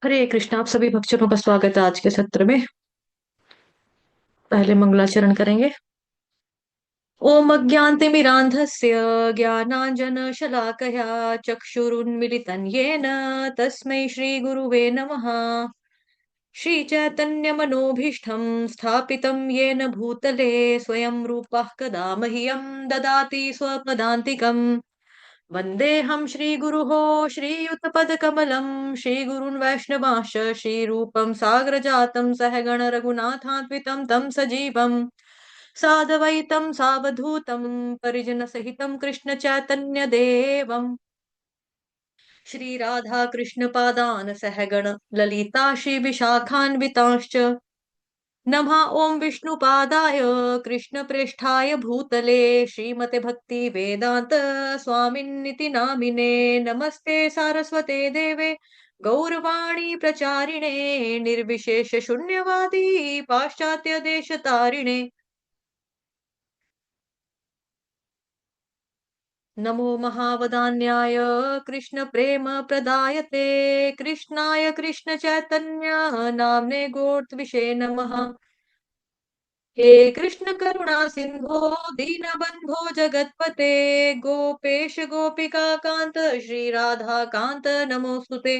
हरे कृष्णा। आप सभी भक्तजनों का स्वागत है आज के सत्र में। पहले मंगलाचरण करेंगे। ओम अज्ञानतिमिरान्धस्य ज्ञानाञ्जनशलाकया चक्षुरुन्मिलितं येन तस्मै श्रीगुरुवे नमः। श्रीचैतन्यमनोभीष्टं स्थापितं येन भूतले स्वयं रूपः कदा मह्यं ददाति स्वपदान्तिकम्। वन्देऽहं श्रीगुरुः श्रीयुतपदकमलं श्रीगुरुन् वैष्णवांश्च श्रीरूपं साग्रजातं सहगण रघुनाथान्वितं तं सजीवम् साद्वैतं सावधूतं परिजनसहितं कृष्णचैतन्यदेवम् श्रीराधाकृष्णपादान् सहगण ललिता श्रीविशाखान्वितांश्च नमः ॐ विष्णुपादाय कृष्णप्रेष्ठाय भूतले श्रीमते भक्ति वेदांत स्वामिन्निति नामिने नमस्ते सारस्वते देवे गौरवाणी प्रचारिणे निर्विशेष शून्यवादी पाश्चात्य देश तारिणे नमो महावदान्याय कृष्ण प्रेम प्रदायते कृष्णाय कृष्ण चैतन्य नाम्ने गोत्विषे नमः। हे कृष्ण करुणा सिंधो दीनबंधो जगतपते गोपेश गोपिका कांत श्री राधा कांत नमोस्तुते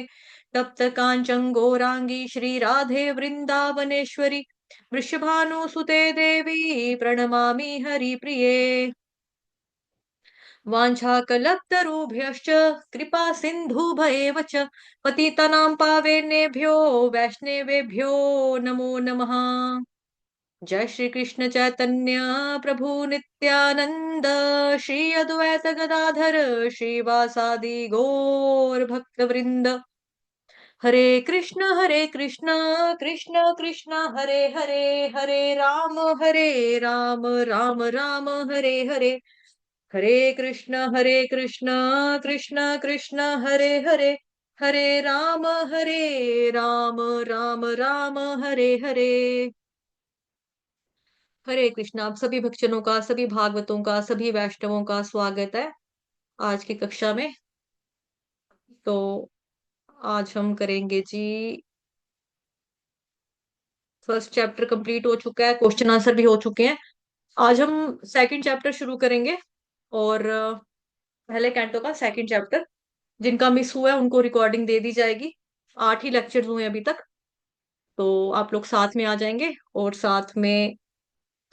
तप्त कांचन गौरांगी श्री राधे वृंदावनेश्वरी वृषभानुसुते देवी प्रणमामि हरिप्रिये। वाञ्छाकल्पतरुभ्यश्च कृपा सिन्धुभैव च पतितानां पावनेभ्यो वैष्णवेभ्यो नमो नमः। जय श्री कृष्ण चैतन्य प्रभु नित्यानंद श्री अद्वैत गदाधर श्रीवासादि गौर भक्त वृंद। हरे कृष्ण कृष्ण कृष्ण हरे हरे हरे राम राम राम हरे हरे। हरे कृष्ण कृष्ण कृष्ण हरे राम राम राम हरे हरे। हरे कृष्ण। आप सभी भक्तजनों का, सभी भागवतों का, सभी वैष्णवों का स्वागत है आज की कक्षा में। तो आज हम करेंगे जी, फर्स्ट चैप्टर कंप्लीट हो चुका है, क्वेश्चन आंसर भी हो चुके हैं। आज हम सेकंड चैप्टर शुरू करेंगे और पहले कैंटो का सेकंड चैप्टर। जिनका मिस हुआ है उनको रिकॉर्डिंग दे दी जाएगी। 8 ही लेक्चर्स हुए हैं अभी तक, तो आप लोग साथ में आ जाएंगे और साथ में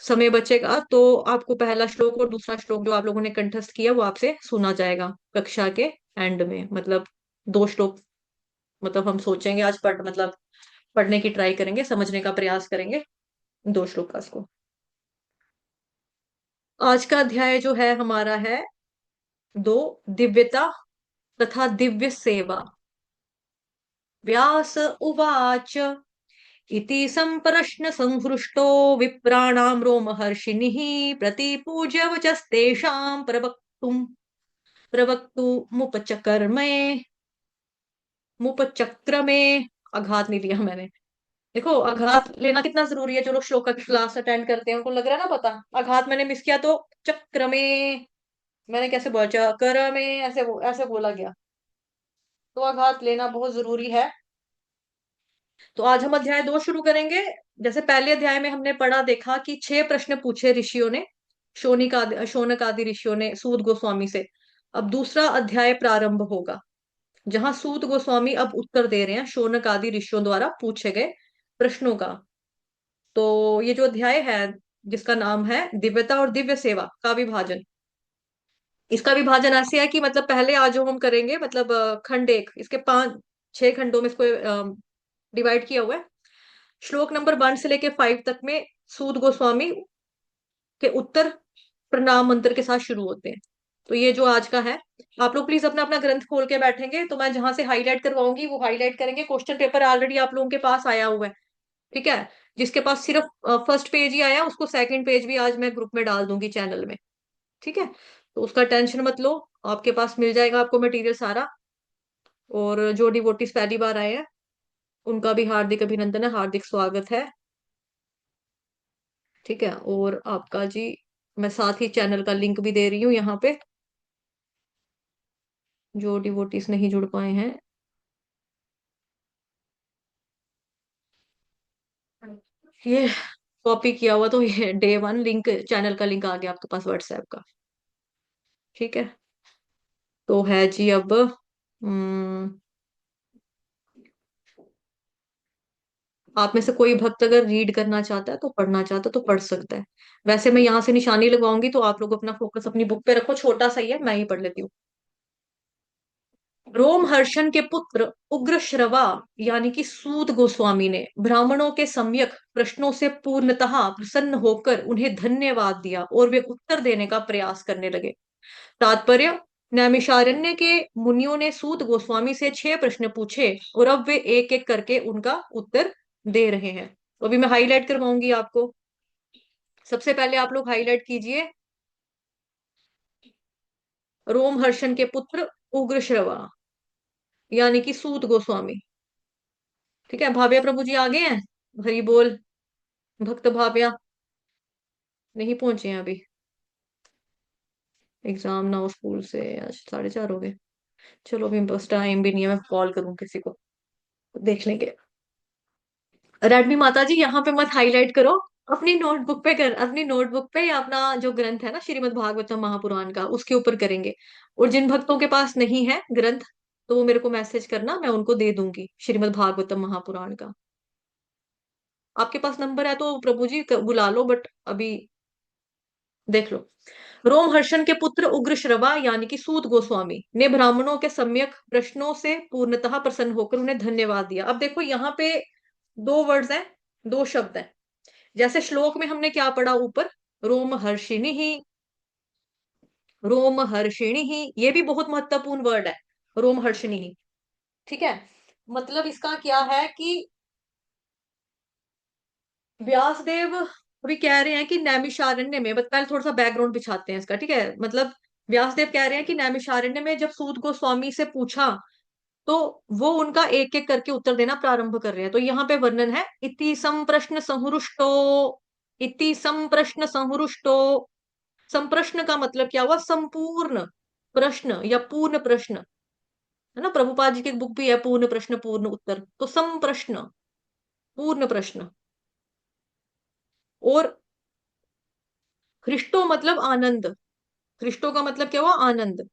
समय बचेगा तो आपको पहला श्लोक और दूसरा श्लोक जो आप लोगों ने कंठस्थ किया वो आपसे सुना जाएगा कक्षा के एंड में। मतलब 2 श्लोक, मतलब हम सोचेंगे आज पढ़ने की ट्राई करेंगे, समझने का प्रयास करेंगे 2 श्लोक का इसको। आज का अध्याय जो है हमारा है 2, दिव्यता तथा दिव्य सेवा। व्यास उवाच इति सम्प्रश्न संहृष्टो विप्राणां रोमहर्षिणिः प्रतिपूज्य वचस्तेषां प्रवक्तुमुपचकर्मे मुपचक्रमे। आघात नहीं लिया मैंने। देखो आघात लेना कितना जरूरी है। जो लोग श्लोक का क्लास अटेंड करते हैं उनको लग रहा है ना पता। आघात मैंने मिस किया तो चक्र में, मैंने कैसे बोला, चक्र में ऐसे बोला गया। तो आघात लेना बहुत जरूरी है। तो आज हम अध्याय 2 शुरू करेंगे। जैसे पहले अध्याय में हमने पढ़ा देखा कि 6 प्रश्न पूछे ऋषियों ने, शौनक आदि ऋषियों ने सूत गोस्वामी से। अब दूसरा अध्याय प्रारंभ होगा जहां सूत गोस्वामी अब उत्तर दे रहे हैं शौनक आदि ऋषियों द्वारा पूछे गए प्रश्नों का। तो ये जो अध्याय है जिसका नाम है दिव्यता और दिव्य सेवा का विभाजन, इसका विभाजन ऐसे है कि मतलब पहले आज जो हम करेंगे मतलब खंड 1, इसके 5 6 खंडों में इसको डिवाइड किया हुआ है। श्लोक नंबर 1 से लेके 5 तक में सूत गोस्वामी के उत्तर प्रणाम मंत्र के साथ शुरू होते हैं। तो ये जो आज का है, आप लोग प्लीज अपना अपना ग्रंथ खोल के बैठेंगे तो मैं जहां से हाईलाइट करवाऊंगी वो हाईलाइट करेंगे। क्वेश्चन पेपर ऑलरेडी आप लोगों के पास आया हुआ है, ठीक है। जिसके पास सिर्फ फर्स्ट पेज ही आया उसको सेकंड पेज भी आज मैं ग्रुप में डाल दूंगी चैनल में, ठीक है। तो उसका टेंशन मत लो, आपके पास मिल जाएगा आपको मटेरियल सारा। और जो डिवोटीज पहली बार आए हैं उनका भी हार्दिक अभिनंदन है, हार्दिक स्वागत है, ठीक है। और आपका जी, मैं साथ ही चैनल का लिंक भी दे रही हूँ यहाँ पे। जो डिवोटीज नहीं जुड़ पाए हैं ये कॉपी किया हुआ, तो ये डे 1 लिंक, चैनल का लिंक आ गया आपके पास व्हाट्सएप का। ठीक है। तो है जी अब, आप में से कोई भक्त अगर रीड करना चाहता है तो पढ़ना चाहता है तो पढ़ सकता है। वैसे मैं यहाँ से निशानी लगवाऊंगी, तो आप लोग अपना फोकस अपनी बुक पे रखो, छोटा सा ही है, मैं ही पढ़ लेती हूँ। रोमहर्षण के पुत्र उग्र श्रवा यानी कि सूत गोस्वामी ने ब्राह्मणों के सम्यक प्रश्नों से पूर्णतः प्रसन्न होकर उन्हें धन्यवाद दिया और वे उत्तर देने का प्रयास करने लगे। तात्पर्य, नैमिषारण्य के मुनियों ने सूत गोस्वामी से 6 प्रश्न पूछे और अब वे एक एक करके उनका उत्तर दे रहे हैं। तो अभी मैं हाईलाइट करवाऊंगी आपको। सबसे पहले आप लोग हाईलाइट कीजिए, रोमहर्षण के पुत्र उग्र श्रवा यानी कि सूत गोस्वामी। ठीक है, भाव्या प्रभु जी आ गए हैं। हरि बोल। भक्त भाव्या नहीं पहुंचे हैं अभी, एग्जाम ना हो स्कूल से, आज 4:30 हो गए। चलो अभी बस टाइम भी नहीं है, मैं कॉल करूं किसी को, देख लेंगे। रेडमी माता जी यहाँ पे मत हाईलाइट करो, अपनी नोटबुक पे कर, अपनी नोटबुक पे या अपना जो ग्रंथ है ना श्रीमद् भागवतम महापुराण का, उसके ऊपर करेंगे। और जिन भक्तों के पास नहीं है ग्रंथ, तो वो मेरे को मैसेज करना, मैं उनको दे दूंगी श्रीमद् भागवतम महापुराण का। आपके पास नंबर है तो प्रभु जी बुला लो, बट अभी देख लो। रोमहर्षण के पुत्र उग्र श्रवा यानी कि सूत गोस्वामी ने ब्राह्मणों के सम्यक प्रश्नों से पूर्णतः प्रसन्न होकर उन्हें धन्यवाद दिया। अब देखो यहाँ पे दो वर्ड्स हैं, दो शब्द हैं। जैसे श्लोक में हमने क्या पढ़ा ऊपर, रोमहर्षिणी ही, रोमहर्षिणी ही, ये भी बहुत महत्वपूर्ण वर्ड है, रोमहर्षिणी ही। ठीक है, मतलब इसका क्या है कि व्यासदेव अभी कह रहे हैं कि नैमिषारण्य में, बस पहले थोड़ा सा बैकग्राउंड बिछाते हैं इसका। ठीक है, मतलब व्यासदेव कह रहे हैं कि नैमिषारण्य में जब सूत गोस्वामी से पूछा, तो वो उनका एक एक करके उत्तर देना प्रारंभ कर रहे हैं। तो यहाँ पे वर्णन है, इति संप्रश्न संहरुष्टो, इति संप्रश्न संहरुष्टो। संप्रश्न का मतलब क्या हुआ, संपूर्ण प्रश्न या पूर्ण प्रश्न, है ना। प्रभुपाद जी की एक बुक भी है, पूर्ण प्रश्न पूर्ण उत्तर। तो संप्रश्न, पूर्ण प्रश्न। और हृष्टो मतलब आनंद, हृष्टो का मतलब क्या हुआ, आनंद।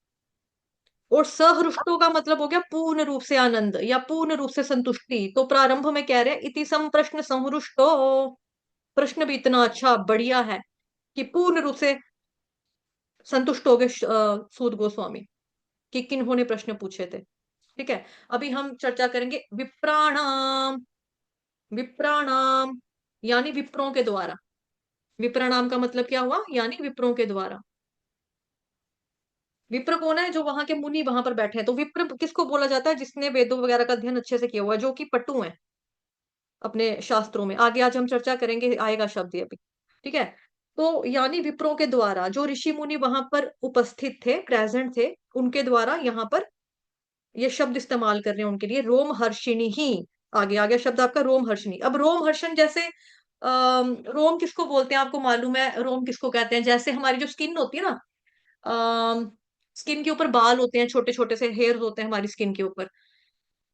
और सहृष्टो का मतलब हो गया पूर्ण रूप से आनंद या पूर्ण रूप से संतुष्टि। तो प्रारंभ में कह रहे हैं, इति संप्रश्न संहृष्टो, प्रश्न भी इतना अच्छा बढ़िया है कि पूर्ण रूप से संतुष्ट हो गए सूत गोस्वामी कि किन्होंने प्रश्न पूछे थे। ठीक है, अभी हम चर्चा करेंगे विप्राणाम। विप्राणाम यानी विप्रों के द्वारा। विप्रणाम का मतलब क्या हुआ, यानी विप्रों के द्वारा। विप्र कौन है, जो वहां के मुनि वहां पर बैठे हैं। तो विप्र किसको बोला जाता है, जिसने वेदों वगैरह का अध्ययन अच्छे से किया हुआ है, जो कि पट्टू है अपने शास्त्रों में। आगे आज हम चर्चा करेंगे, आएगा शब्द ये भी। ठीक है, तो यानी विप्रों के द्वारा, जो ऋषि मुनि वहां पर उपस्थित थे, प्रेजेंट थे, उनके द्वारा यहाँ पर ये शब्द इस्तेमाल कर रहे हैं उनके लिए, रोम हर्षिणी ही। आगे आ गया शब्द आपका रोम हर्षिणी। अब रोम हर्षण जैसे, रोम किसको बोलते हैं आपको मालूम है, रोम किसको कहते हैं, जैसे हमारी जो स्किन होती है ना, स्किन के ऊपर बाल होते हैं, छोटे छोटे से हेयर होते हैं हमारी स्किन के ऊपर।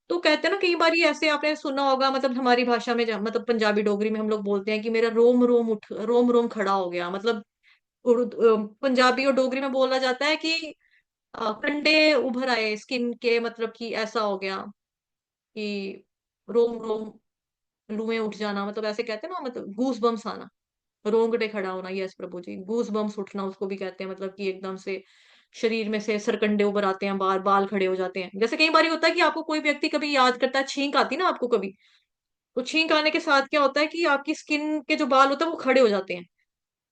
तो कहते हैं ना, कई बार ये ऐसे आपने सुना होगा, मतलब हमारी भाषा में मतलब पंजाबी डोगरी में हम लोग बोलते हैं कि मेरा रोम रोम उठ, रोम रोम खड़ा हो गया। मतलब पंजाबी और डोगरी में बोला जाता है कि कंडे उभर आए स्किन के, मतलब कि ऐसा हो गया कि रोम रोम, लुएं उठ जाना, मतलब ऐसे कहते हैं ना, मतलब गूस बम्स आना, रोंगटे खड़ा होना। यस प्रभु जी, गूस बम्स उठना उसको भी कहते हैं, मतलब कि एकदम से शरीर में से सरकंडे उभर आते हैं, बाल बाल खड़े हो जाते हैं। जैसे कई बार होता है कि आपको कोई व्यक्ति कभी याद करता है, छींक आती है ना आपको कभी, तो छींक आने के साथ क्या होता है कि आपकी स्किन के जो बाल होते हैं वो खड़े हो जाते हैं।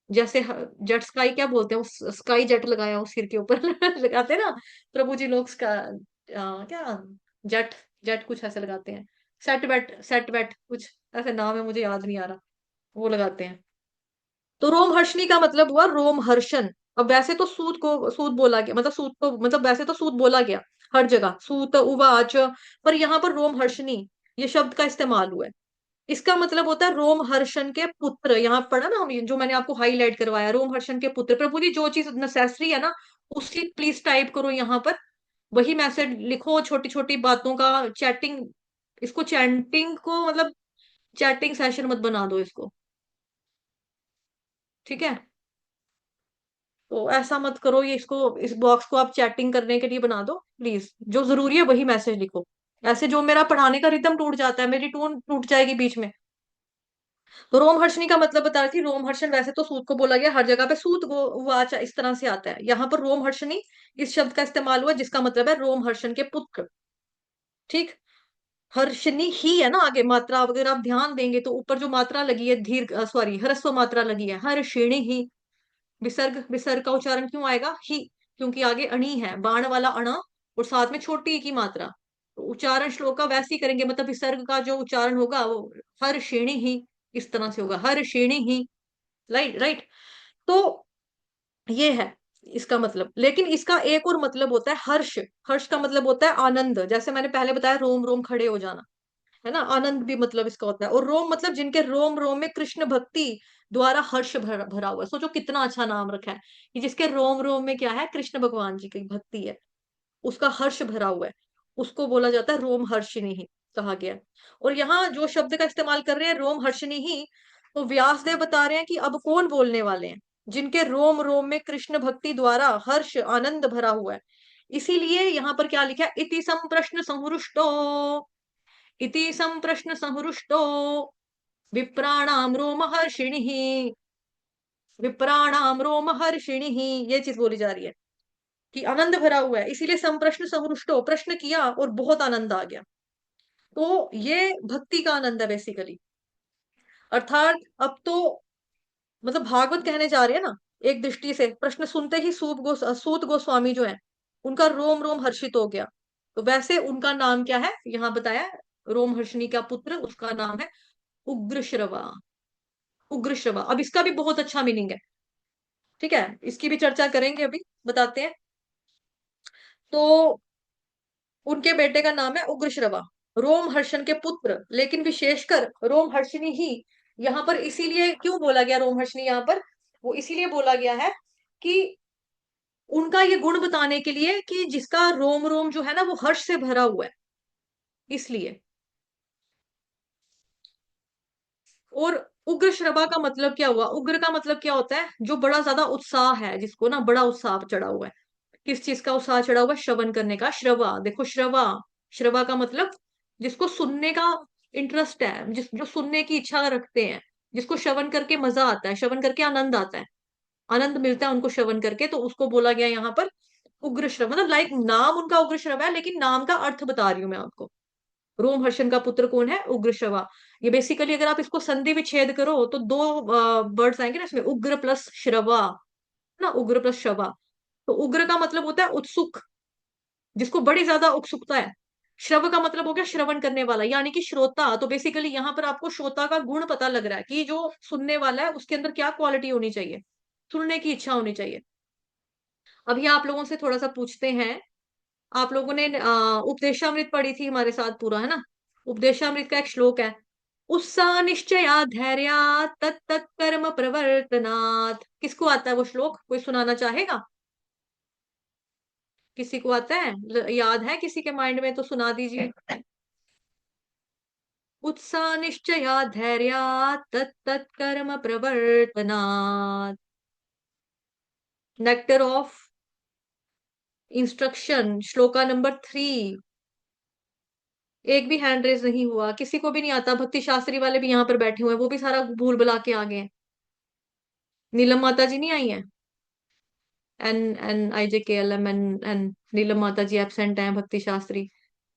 जैसे जेट स्काई क्या बोलते हैं, उस स्काई जेट लगाया उस सिर के ऊपर लगाते हैं ना प्रभु जी लोग, क्या जेट, जेट कुछ ऐसे लगाते हैं, सेट वेट कुछ ऐसे नाम है, मुझे याद नहीं आ रहा, वो लगाते हैं। तो रोमहर्षणी का मतलब हुआ रोमहर्षण। अब वैसे तो सूत को सूत बोला गया, मतलब सूत को, मतलब वैसे तो सूत बोला गया हर जगह, सूत उवाच, पर यहाँ पर रोमहर्षणी ये शब्द का इस्तेमाल हुआ है। इसका मतलब होता है रोमहर्षण के पुत्र। यहाँ पढ़ा ना हम, जो मैंने आपको हाईलाइट करवाया, रोमहर्षण के पुत्र। प्रभु जी जो चीज नेसेसरी है ना, उसकी प्लीज टाइप करो यहाँ पर, वही मैसेज लिखो। छोटी छोटी बातों का चैटिंग, इसको चैटिंग को मतलब चैटिंग सेशन मत बना दो इसको। ठीक है। तो ऐसा मत करो, ये इसको, इस बॉक्स को आप चैटिंग करने के लिए बना दो प्लीज, जो जरूरी है वही मैसेज लिखो। ऐसे जो मेरा पढ़ाने का रिदम टूट जाता है, मेरी टून टूट जाएगी बीच में। तो रोमहर्षणी का मतलब बता रही थी, रोमहर्षण वैसे तो सूत को बोला गया, हर जगह पे सूत वाच इस तरह से आता है, यहाँ पर रोमहर्षणी इस शब्द का इस्तेमाल हुआ जिसका मतलब है रोमहर्षण के पुत्र। ठीक। हर्षणी ही है ना आगे मात्रा, अगर आप ध्यान देंगे तो ऊपर जो मात्रा लगी है, दीर्घ सॉरी ह्रस्व मात्रा लगी है, हर्षिणी ही। विसर्ग, विसर्ग का उच्चारण क्यों आएगा ही? क्योंकि आगे अणी है, बाण वाला अणा, और साथ में छोटी ई की मात्रा। तो उच्चारण श्लोक का वैसे ही करेंगे, मतलब विसर्ग का जो उच्चारण होगा वो हर श्रेणी ही, इस तरह से होगा, हर श्रेणी ही। Right right. तो ये है इसका मतलब। लेकिन इसका एक और मतलब होता है हर्ष। हर्ष का मतलब होता है आनंद, जैसे मैंने पहले बताया रोम रोम खड़े हो जाना, है ना, आनंद भी मतलब इसका होता है। और रोम मतलब जिनके रोम रोम में कृष्ण भक्ति द्वारा हर्ष भरा हुआ है। सोचो कितना अच्छा नाम रखा है कि जिसके रोम रोम में क्या है, कृष्ण भगवान जी की भक्ति है, उसका हर्ष भरा हुआ है, उसको बोला जाता है रोम हर्षिणी ही, कहा गया है। और यहाँ जो शब्द का इस्तेमाल कर रहे हैं रोम हर्षिणी ही, तो व्यासदेव बता रहे हैं कि अब कौन बोलने वाले हैं, जिनके रोम रोम में कृष्ण भक्ति द्वारा हर्ष आनंद भरा हुआ है। इसीलिए यहाँ पर क्या लिखा है, इति संप्रश्न संहृष्टो, इति संप्रश्न संहृष्टो विप्राणाम रोमहर्षिणि, विप्राणाम रोमहर्षिणि, ये चीज बोली जा रही है कि आनंद भरा हुआ है, इसीलिए संप्रश्न संहृष्टो, प्रश्न किया और बहुत आनंद आ गया। तो ये भक्ति का आनंद है बेसिकली। अर्थात अब तो मतलब भागवत कहने जा रहे हैं ना, एक दृष्टि से प्रश्न सुनते ही सूत गोस्वामी जो है, उनका रोम रोम हर्षित हो गया। तो वैसे उनका नाम क्या है यहाँ बताया है, रोम हर्षिणी का पुत्र, उसका नाम है उग्रश्रवा। उग्रश्रवा, अब इसका भी बहुत अच्छा मीनिंग है। ठीक है, इसकी भी चर्चा करेंगे, अभी बताते हैं। तो उनके बेटे का नाम है उग्रश्रवा, रोमहर्षण के पुत्र, लेकिन विशेषकर रोमहर्षिणी ही। यहाँ पर इसीलिए क्यों बोला गया रोमहर्षिणी यहाँ पर, वो इसीलिए बोला गया है कि उनका ये गुण बताने के लिए कि जिसका रोम रोम जो है ना वो हर्ष से भरा हुआ है, इसलिए। और उग्र श्रवा का मतलब क्या हुआ, उग्र का मतलब क्या होता है, जो बड़ा ज्यादा उत्साह है, जिसको ना बड़ा उत्साह चढ़ा हुआ है। किस चीज का उत्साह चढ़ा हुआ है, श्रवण करने का, श्रवा, देखो श्रवा, श्रवा का मतलब जिसको सुनने का इंटरेस्ट है, जो सुनने की इच्छा रखते हैं, जिसको श्रवण करके मजा आता है, श्रवण करके आनंद आता है, आनंद मिलता है उनको श्रवण करके, तो उसको बोला गया यहाँ पर उग्र श्रव। मतलब लाइक नाम उनका उग्र श्रव है, लेकिन नाम का अर्थ बता रही हूँ मैं आपको। रोमहर्षण का पुत्र कौन है, उग्रश्रवा। ये बेसिकली अगर आप इसको संधि विच्छेद करो तो दो वर्ड्स आएंगे ना इसमें, उग्र प्लस श्रवा, ना उग्र प्लस श्रवा। तो उग्र का मतलब होता है उत्सुक, जिसको बड़ी ज्यादा उत्सुकता है। श्रव का मतलब हो गया श्रवण करने वाला, यानी कि श्रोता। तो बेसिकली यहाँ पर आपको श्रोता का गुण पता लग रहा है कि जो सुनने वाला है उसके अंदर क्या क्वालिटी होनी चाहिए, सुनने की इच्छा होनी चाहिए। अभी आप लोगों से थोड़ा सा पूछते हैं, आप लोगों ने उपदेशामृत पढ़ी थी हमारे साथ पूरा, है ना। उपदेशामृत का एक श्लोक है, उत्साह निश्चया धैर्या तत्त कर्म प्रवर्तनात्। किसको आता है वो श्लोक, कोई सुनाना चाहेगा? किसी को आता है, याद है किसी के माइंड में, तो सुना दीजिए। उत्साह निश्चया धैर्या तत्त कर्म प्रवर्तनात्। Nectar of instruction, shloka number 3। एक भी हैंड रेज नहीं हुआ, किसी को भी नहीं आता, भक्ति शास्त्री वाले भी यहाँ पर बैठे हुए हैं, वो भी सारा भूल भुला के आ गए हैं। नीलम माता जी नहीं आई हैं, एन एन आई जे के एल एम एन एन, नीलम माता जी एबसेंट हैं, भक्ति शास्त्री।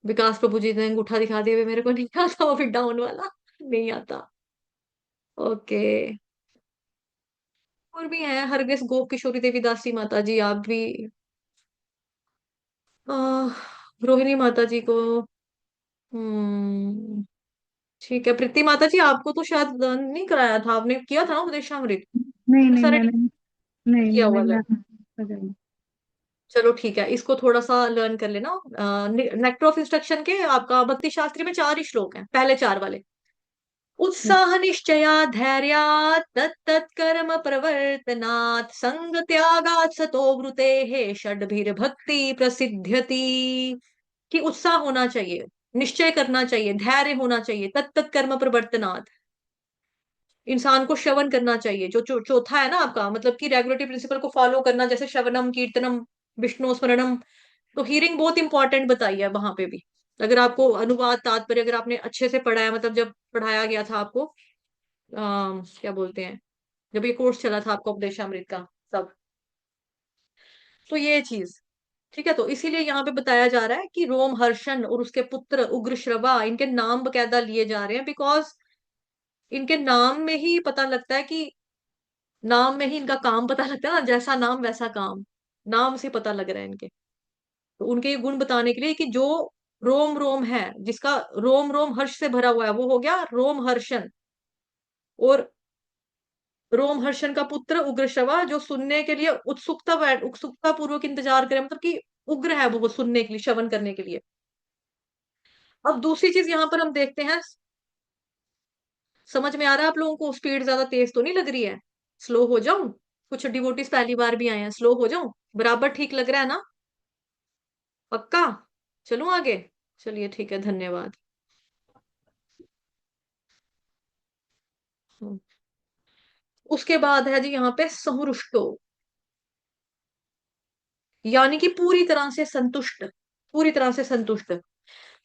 विकास प्रभु जी ने अंगूठा दिखा दिए, मेरे को नहीं आता वो फिर डाउन वाला, नहीं आता। ओके। और भी हैं, हरग्रेस गोप किशोरी देवी दासी माता जी, आप भी। आह, रोहिणी माता जी को, हम्म, ठीक है। प्रीति माता जी आपको तो शायद नहीं कराया था, आपने किया था ना उपदेशामृत, नहीं नहीं सारे मैंने, नहीं किया नहीं हुआ मैंने है। चलो ठीक है, इसको थोड़ा सा लर्न कर लेना। नेक्टर ऑफ इंस्ट्रक्शन के आपका भक्ति शास्त्री में 4 ही श्लोक हैं, पहले 4 वाले। उत्साह निश्चया धैर्या तत्त कर्म प्रवर्तनात् संग त्यागात् सतो वृते षड्भिर भक्ति प्रसिद्ध्यति। कि उत्साह होना चाहिए, निश्चय करना चाहिए, धैर्य होना चाहिए, तत्त कर्म प्रवर्तनात्, इंसान को श्रवण करना चाहिए। जो चौथा है ना आपका, मतलब कि रेगुलेटरी प्रिंसिपल को फॉलो करना, जैसे श्रवणम कीर्तनम विष्णु स्मरणम। तो हीरिंग बहुत इंपॉर्टेंट बताई है वहां पे भी। अगर आपको अनुवाद तात्पर्य अगर आपने अच्छे से पढ़ा है, मतलब जब पढ़ाया गया था आपको, क्या बोलते हैं, जब ये कोर्स चला था आपका उपदेशामृत का, तब। तो ये चीज ठीक है। तो इसीलिए यहाँ पे बताया जा रहा है कि रोमहर्षण और उसके पुत्र उग्रश्रवा, इनके नाम बकायदा लिए जा रहे हैं, बिकॉज इनके नाम में ही पता लगता है कि, नाम में ही इनका काम पता लगता है ना, जैसा नाम वैसा काम, नाम से पता लग रहा है इनके। तो उनके ये गुण बताने के लिए कि जो रोम रोम है, जिसका रोम रोम हर्ष से भरा हुआ है, वो हो गया रोमहर्षण। और रोमहर्षण का पुत्र उग्रश्रवा, जो सुनने के लिए उत्सुकता पूर्वक इंतजार करे, मतलब कि उग्र है वो सुनने के लिए, श्रवण करने के लिए। अब दूसरी चीज यहाँ पर हम देखते हैं, समझ में आ रहा है आप लोगों को? स्पीड ज्यादा तेज तो नहीं लग रही है? स्लो हो जाऊं? कुछ डिवोटीज पहली बार भी आए हैं, स्लो हो जाऊं? बराबर ठीक लग रहा है ना? पक्का? चलूं आगे? चलिए ठीक है, धन्यवाद। हम्म। उसके बाद है जी यहाँ पे सहुरुष्टो, यानी कि पूरी तरह से संतुष्ट। पूरी तरह से संतुष्ट।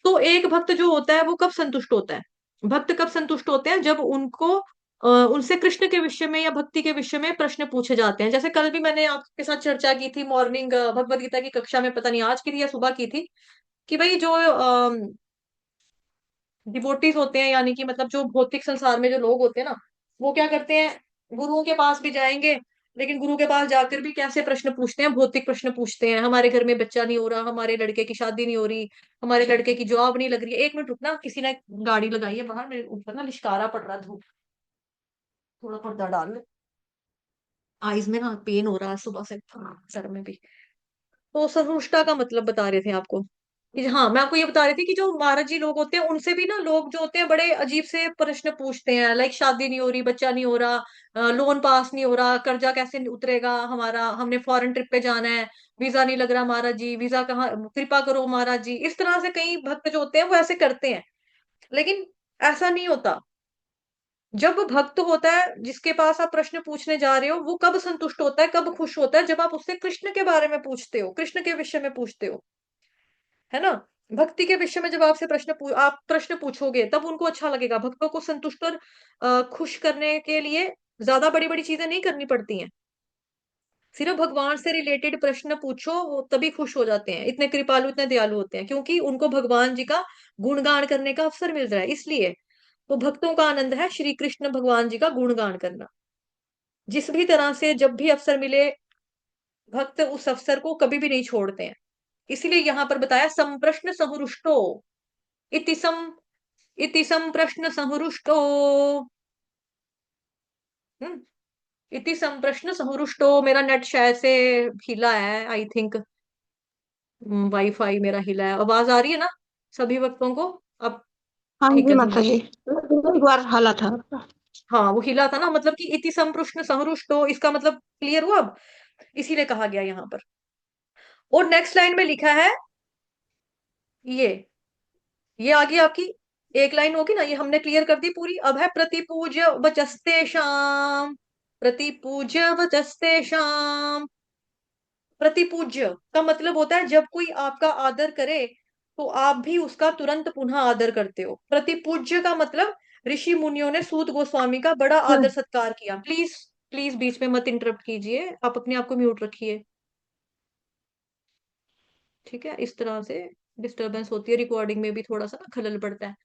तो एक भक्त जो होता है वो कब संतुष्ट होता है? भक्त कब संतुष्ट होते हैं? जब उनको उनसे कृष्ण के विषय में या भक्ति के विषय में प्रश्न पूछे जाते हैं। जैसे कल भी मैंने आपके साथ चर्चा की थी, मॉर्निंग भगवत गीता की कक्षा में, पता नहीं आज की थी या सुबह की थी, कि भाई जो डिवोटीज होते हैं, यानी कि मतलब जो भौतिक संसार में जो लोग होते हैं ना, वो क्या करते हैं, गुरुओं के पास भी जाएंगे, लेकिन गुरु के पास जाकर भी कैसे प्रश्न पूछते हैं? भौतिक प्रश्न पूछते हैं। हमारे घर में बच्चा नहीं हो रहा, हमारे लड़के की शादी नहीं हो रही, हमारे लड़के की जॉब नहीं लग रही है। एक मिनट रुकना, किसी ने गाड़ी लगाई है बाहर, मेरे ऊपर ना लिशकारा पड़ रहा है धूप, थोड़ा पर्दा डाल ले। आईज में ना पेन हो रहा है सुबह से, सर में भी। तो संतुष्टा का मतलब बता रहे थे आपको कि, हाँ मैं आपको ये बता रही थी कि जो महाराज जी लोग होते हैं, उनसे भी ना लोग जो होते हैं बड़े अजीब से प्रश्न पूछते हैं, लाइक शादी नहीं हो रही, बच्चा नहीं हो रहा, लोन पास नहीं हो रहा, कर्जा कैसे उतरेगा हमारा, हमने फॉरेन ट्रिप पे जाना है, वीजा नहीं लग रहा महाराज जी, वीजा कहाँ, कृपा करो महाराज जी। इस तरह से कई भक्त जो होते हैं वो ऐसे करते हैं। लेकिन ऐसा नहीं होता। जब भक्त होता है जिसके पास आप प्रश्न पूछने जा रहे हो, वो कब संतुष्ट होता है, कब खुश होता है? जब आप उससे कृष्ण के बारे में पूछते हो, कृष्ण के विषय में पूछते हो, है ना? भक्ति के विषय में जब आपसे आप प्रश्न पूछोगे, तब उनको अच्छा लगेगा। भक्तों को संतुष्ट और खुश करने के लिए ज्यादा बड़ी बड़ी चीजें नहीं करनी पड़ती हैं। सिर्फ भगवान से रिलेटेड प्रश्न पूछो, वो तभी खुश हो जाते हैं। इतने कृपालु, इतने दयालु होते हैं, क्योंकि उनको भगवान जी का गुणगान करने का अवसर मिल रहा है, इसलिए। तो भक्तों का आनंद है श्री कृष्ण भगवान जी का गुणगान करना। जिस भी तरह से जब भी अवसर मिले, भक्त उस अवसर को कभी भी नहीं छोड़ते हैं। इसीलिए यहाँ पर बताया संप्रश्न सहुरुष्टो, इति सम इति संप्रश्न सहुरुष्टो। हम्म। इति संप्रश्न सहुरुष्टो। मेरा नेट शायद से हिला है, आई थिंक। वाईफाई मेरा हिला है। आवाज आ रही है ना सभी वक्तों को? अब हाँ ठीक जी है, माता धन्यवाद। जी, एक बार हाला था आपका। हाँ वो हिला था ना, मतलब कि इति संप्रश्न सहुरुष्टो, इसका मतलब क्लियर हुआ अब? इसीलिए कहा गया यहाँ पर। और नेक्स्ट लाइन में लिखा है ये आगे आपकी एक लाइन होगी ना, ये हमने क्लियर कर दी पूरी। अब है प्रतिपूज्य वचस्ते शाम। प्रतिपूज्य वचस्ते शाम। प्रतिपूज्य का मतलब होता है जब कोई आपका आदर करे, तो आप भी उसका तुरंत पुनः आदर करते हो। प्रतिपूज्य का मतलब, ऋषि मुनियों ने सूत गोस्वामी का बड़ा आदर सत्कार किया। प्लीज प्लीज बीच में मत इंटरप्ट कीजिए, आप अपने आप को म्यूट रखिए, ठीक है? इस तरह से डिस्टरबेंस होती है, रिकॉर्डिंग में भी थोड़ा सा ना खलल पड़ता है,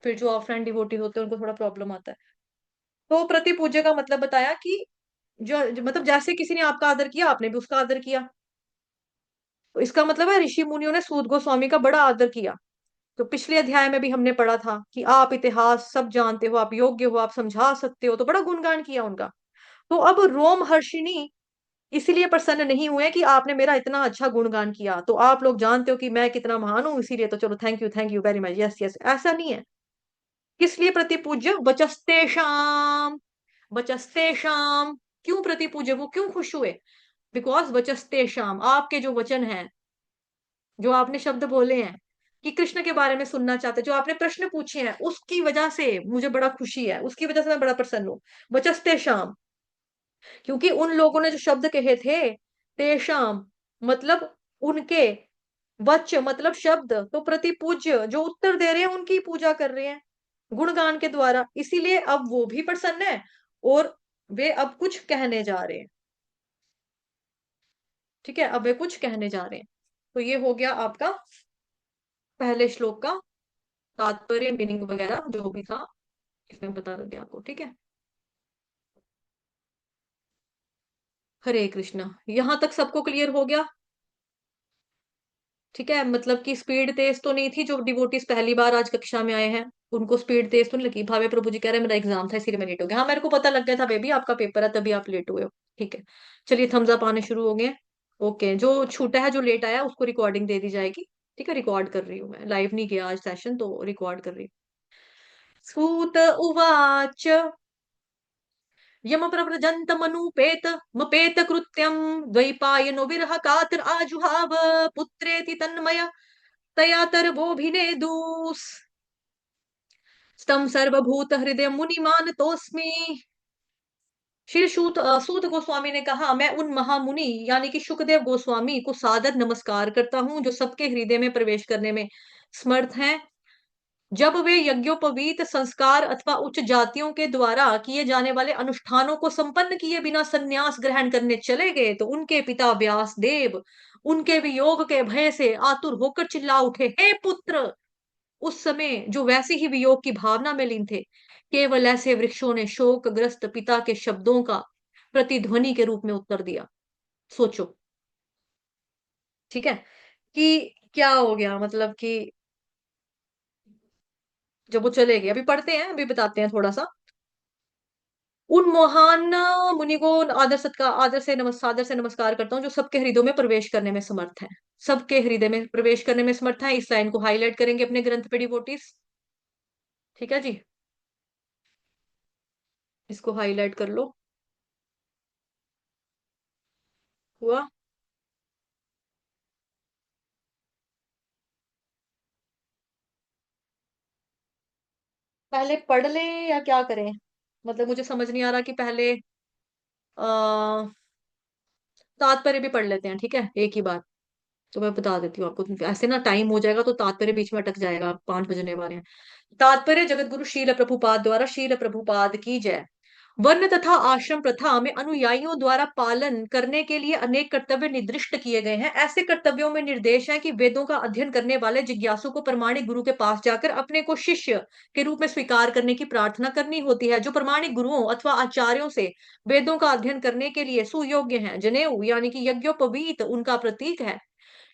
फिर जो ऑफलाइन डिवोटीज होते हैं उनको थोड़ा प्रॉब्लम आता है। तो प्रति पूज्य का मतलब बताया कि मतलब जैसे किसी ने आपका आदर किया, आपने भी उसका आदर किया। तो इसका मतलब है ऋषि मुनियों ने सूत गोस्वामी का बड़ा आदर किया। तो पिछले अध्याय में भी हमने पढ़ा था कि आप इतिहास सब जानते हो, आप योग्य हो, आप समझा सकते हो, तो बड़ा गुणगान किया उनका। तो अब रोम हर्षिणी इसीलिए प्रसन्न नहीं हुए कि आपने मेरा इतना अच्छा गुणगान किया, तो आप लोग जानते हो कि मैं कितना महान हूं, इसीलिए तो चलो thank you very much, yes yes, ऐसा नहीं है। किस लिए प्रतिपूज्य? वचस्ते शाम। वचस्ते शाम। क्यों प्रतिपूज्य? वो क्यों खुश हुए? बिकॉज वचस्ते शाम, आपके जो वचन हैं, जो आपने शब्द बोले हैं, कि कृष्ण के बारे में सुनना चाहते, जो आपने प्रश्न पूछे हैं उसकी वजह से मुझे बड़ा खुशी है, उसकी वजह से मैं बड़ा प्रसन्न हूँ। वचस्ते शाम, क्योंकि उन लोगों ने जो शब्द कहे थे, तेषाम मतलब उनके, वच मतलब शब्द, तो प्रति पूज्य जो उत्तर दे रहे हैं उनकी पूजा कर रहे हैं गुणगान के द्वारा, इसीलिए अब वो भी प्रसन्न है और वे अब कुछ कहने जा रहे हैं। ठीक है, अब वे कुछ कहने जा रहे हैं। तो ये हो गया आपका पहले श्लोक का तात्पर्य, मीनिंग वगैरह जो भी था, इसमें बता दिया आपको। ठीक है, हरे कृष्णा, यहां तक सबको क्लियर हो गया? ठीक है, मतलब कि स्पीड तेज तो नहीं थी, जो डिवोटीज पहली बार आज कक्षा में आए हैं उनको स्पीड तेज तो नहीं लगी। भावे प्रभु जी कह रहे हैं मेरा एग्जाम था इसीलिए मैं लेट हो गया। हाँ, मेरे को पता लग गया था बेबी आपका पेपर है, तभी आप लेट हुए हो। ठीक है, चलिए थम्स अप आने शुरू हो गए। ओके, जो छूटा है, जो लेट आया, उसको रिकॉर्डिंग दे दी जाएगी। ठीक है, रिकॉर्ड कर रही हूँ मैं, लाइव नहीं किया आज सेशन, तो रिकॉर्ड कर रही हूँ। सूत उवाच यमप्रव्रजन्तमनुपेत मपेत कृत्यं द्वैपायनो विरह कातर आजुहाव पुत्रेति तन्मय तया तरवोभिनेदुस् स्तम सर्वभूत हृदय मुनिमान तोस्मि। श्री सूत गोस्वामी ने कहा, मैं उन महामुनि यानी कि शुकदेव गोस्वामी को सादर नमस्कार करता हूँ जो सबके हृदय में प्रवेश करने में समर्थ हैं। जब वे यज्ञोपवीत संस्कार अथवा उच्च जातियों के द्वारा किए जाने वाले अनुष्ठानों को संपन्न किए बिना संन्यास ग्रहण करने चले गए, तो उनके पिता व्यास देव उनके वियोग के भय से आतुर होकर चिल्ला उठे, हे पुत्र। उस समय जो वैसी ही वियोग की भावना में लीन थे, केवल ऐसे वृक्षों ने शोकग्रस्त पिता के शब्दों का प्रतिध्वनि के रूप में उत्तर दिया। सोचो, ठीक है, कि क्या हो गया, मतलब कि जब वो चले गए, अभी पढ़ते हैं, अभी बताते हैं थोड़ा सा। उन महान मुनि को आदर से नमस्कार करता हूँ जो सबके हृदयों में प्रवेश करने में समर्थ है। सबके हृदय में प्रवेश करने में समर्थ है, इस लाइन को हाईलाइट करेंगे अपने ग्रंथ पे डिवोटीज। ठीक है जी, इसको हाईलाइट कर लो। हुआ? पहले पढ़ लें या क्या करें? मतलब मुझे समझ नहीं आ रहा कि पहले आ, तात्पर्य भी पढ़ लेते हैं, ठीक है, एक ही बार। तो मैं बता देती हूँ आपको, ऐसे ना टाइम हो जाएगा तो तात्पर्य बीच में अटक जाएगा, 5 बजने वाले हैं। तात्पर्य जगत गुरु शील प्रभुपाद द्वारा, शील प्रभुपाद की जय। वर्ण तथा आश्रम प्रथा में अनुयायियों द्वारा पालन करने के लिए अनेक कर्तव्य निर्दिष्ट किए गए हैं। ऐसे कर्तव्यों में निर्देश है कि वेदों का अध्ययन करने वाले जिज्ञासु को प्रमाणिक गुरु के पास जाकर अपने को शिष्य के रूप में स्वीकार करने की प्रार्थना करनी होती है, जो प्रमाणिक गुरुओं अथवा आचार्यों से वेदों का अध्ययन करने के लिए सुयोग्य हैं। जनेऊ यानी कि यज्ञोपवीत उनका प्रतीक है।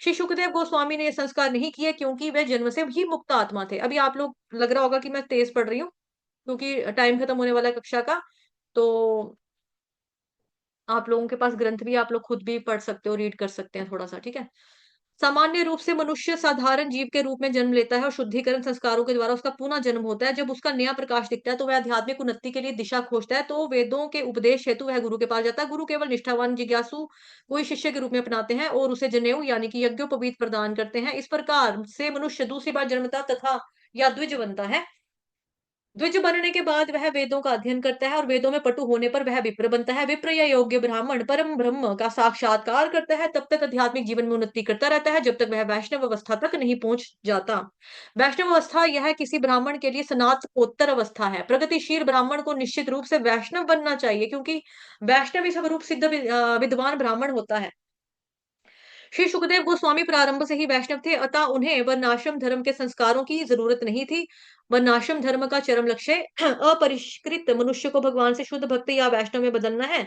श्री सुखदेव गोस्वामी ने ये संस्कार नहीं किए क्योंकि वे जन्म से ही मुक्त आत्मा थे। अभी आप लोग लग रहा होगा कि मैं तेज पढ़ रही हूँ क्योंकि टाइम खत्म होने वाला है कक्षा का। तो आप लोगों के पास ग्रंथ भी, आप लोग खुद भी पढ़ सकते हो, रीड कर सकते हैं थोड़ा सा। ठीक है, सामान्य रूप से मनुष्य साधारण जीव के रूप में जन्म लेता है और शुद्धिकरण संस्कारों के द्वारा उसका पुनः जन्म होता है। जब उसका नया प्रकाश दिखता है तो वह आध्यात्मिक उन्नति के लिए दिशा खोजता है, तो वेदों के उपदेश हेतु वह गुरु के पास जाता है। गुरु केवल निष्ठावान जिज्ञासु कोई शिष्य के रूप में अपनाते हैं और उसे जनेऊ यानी कि यज्ञोपवीत प्रदान करते हैं। इस प्रकार से मनुष्य दूसरी बार जन्मता तथा या द्विज बनता है। द्विज बनने के बाद वह वेदों का अध्ययन करता है और वेदों में पटु होने पर वह विप्र बनता है। विप्र या योग्य ब्राह्मण परम ब्रह्म का साक्षात्कार करता है, तब तक आध्यात्मिक जीवन में उन्नति करता रहता है जब तक वह वैष्णव अवस्था तक नहीं पहुंच जाता। वैष्णव अवस्था यह किसी ब्राह्मण के लिए स्नातकोत्तर अवस्था है। प्रगतिशील ब्राह्मण को निश्चित रूप से वैष्णव बनना चाहिए क्योंकि वैष्णव ही सब रूप सिद्ध विद्वान ब्राह्मण होता है। श्री सुखदेव गोस्वामी प्रारंभ से ही वैष्णव थे, अतः उन्हें वर्णाश्रम धर्म के संस्कारों की जरूरत नहीं थी। वर्णाश्रम धर्म का चरम लक्ष्य अपरिष्कृत मनुष्य को भगवान से शुद्ध भक्त या वैष्णव में बदलना है।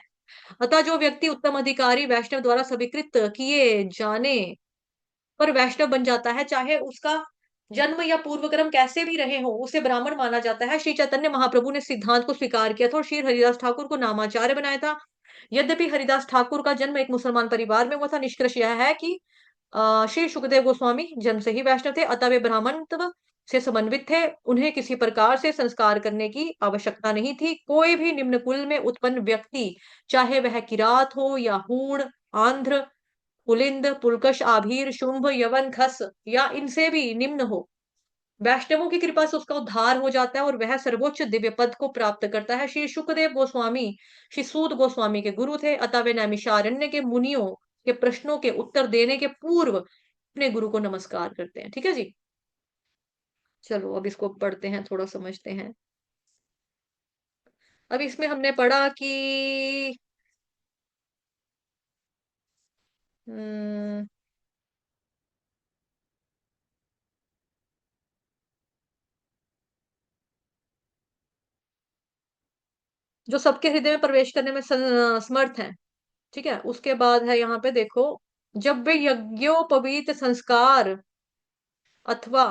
अतः जो व्यक्ति उत्तम अधिकारी वैष्णव द्वारा स्वीकृत किए जाने पर वैष्णव बन जाता है, चाहे उसका जन्म या पूर्व कर्म कैसे भी रहे हो, उसे ब्राह्मण माना जाता है। श्री चैतन्य महाप्रभु ने सिद्धांत को स्वीकार किया था और श्री हरिदास ठाकुर को नामाचार्य बनाया था। यद्यपि हरिदास ठाकुर का जन्म एक मुसलमान परिवार में हुआ था, निष्कर्ष यह है कि श्री सुखदेव गोस्वामी जन्म से ही वैष्णव थे, अतः वे ब्राह्मणत्व से समन्वित थे। उन्हें किसी प्रकार से संस्कार करने की आवश्यकता नहीं थी। कोई भी निम्न कुल में उत्पन्न व्यक्ति, चाहे वह किरात हो या हूण, आंध्र पुलिंद, पुलकश, आभीर, शुंभ, यवन, खस या इनसे भी निम्न हो, वैष्णवों की कृपा से उसका उद्धार हो जाता है और वह सर्वोच्च दिव्य पद को प्राप्त करता है। श्री शुकदेव गोस्वामी श्री सूत गोस्वामी के गुरु थे, अतः वे नैमिषारण्य के मुनियों के प्रश्नों के उत्तर देने के पूर्व अपने गुरु को नमस्कार करते हैं। ठीक है जी। चलो अब इसको पढ़ते हैं, थोड़ा समझते हैं। अब इसमें हमने पढ़ा कि हम्म, जो सबके हृदय में प्रवेश करने में समर्थ है। ठीक है, उसके बाद है यहाँ पे देखो, जब वे यज्ञोपवीत संस्कार अथवा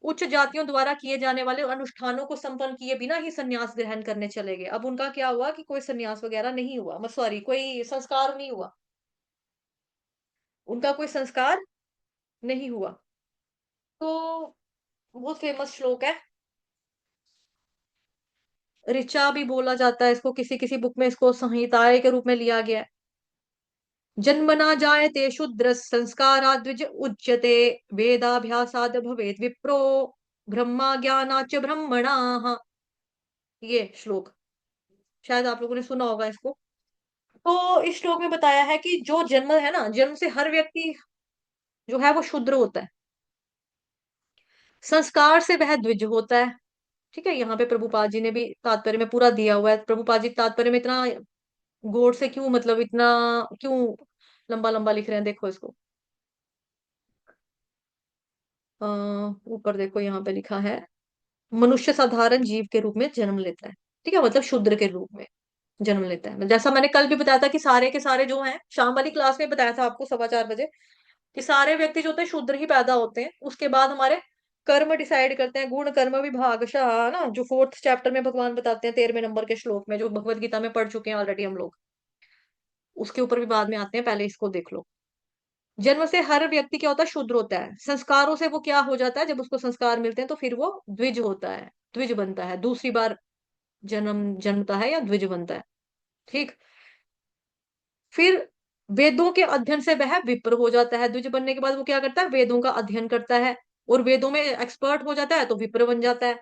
उच्च जातियों द्वारा किए जाने वाले अनुष्ठानों को संपन्न किए बिना ही संन्यास ग्रहण करने चले गए। अब उनका क्या हुआ कि कोई संन्यास वगैरह नहीं हुआ, मतलब सॉरी, कोई संस्कार नहीं हुआ, उनका कोई संस्कार नहीं हुआ। तो बहुत फेमस श्लोक है, ऋचा भी बोला जाता है इसको, किसी किसी बुक में इसको संहिताए के रूप में लिया गया है। जन्मना जायते शूद्र संस्काराद्विज उच्यते, वेदाभ्यासाद भवेद विप्रो ब्रह्मा ज्ञानाच ब्रह्मणाः। ये श्लोक शायद आप लोगों ने सुना होगा इसको। तो इस श्लोक में बताया है कि जो जन्म है ना, जन्म से हर व्यक्ति जो है वो शूद्र होता है, संस्कार से वह द्विज होता है। ठीक है, यहाँ पे प्रभुपाद जी ने भी तात्पर्य में पूरा दिया हुआ है। प्रभुपाद जी तात्पर्य में इतना गौर से क्यों, मतलब इतना क्यों लंबा लंबा लिख रहे हैं, देखो इसको। अ, ऊपर देखो, यहाँ पे लिखा है मनुष्य साधारण जीव के रूप में जन्म लेता है। ठीक है, मतलब शूद्र के रूप में जन्म लेता है। जैसा मैंने कल भी बताया था कि सारे के सारे जो हैं, शाम वाली क्लास में बताया था आपको 4:15 बजे, कि सारे व्यक्ति जो होते हैं शूद्र ही पैदा होते हैं। उसके बाद हमारे कर्म डिसाइड करते हैं, गुण कर्म विभागशः ना, जो 4th चैप्टर में भगवान बताते हैं 13वें नंबर के श्लोक में, जो भगवत गीता में पढ़ चुके हैं ऑलरेडी हम लोग। उसके ऊपर भी बाद में आते हैं, पहले इसको देख लो। जन्म से हर व्यक्ति क्या होता है, शूद्र होता है। संस्कारों से वो क्या हो जाता है, जब उसको संस्कार मिलते हैं तो फिर वो द्विज होता है, द्विज बनता है, दूसरी बार जन्मता है या द्विज बनता है। ठीक। फिर वेदों के अध्ययन से वह विप्र हो जाता है। द्विज बनने के बाद वो क्या करता है, वेदों का अध्ययन करता है और वेदों में एक्सपर्ट हो जाता है, तो विप्र बन जाता है।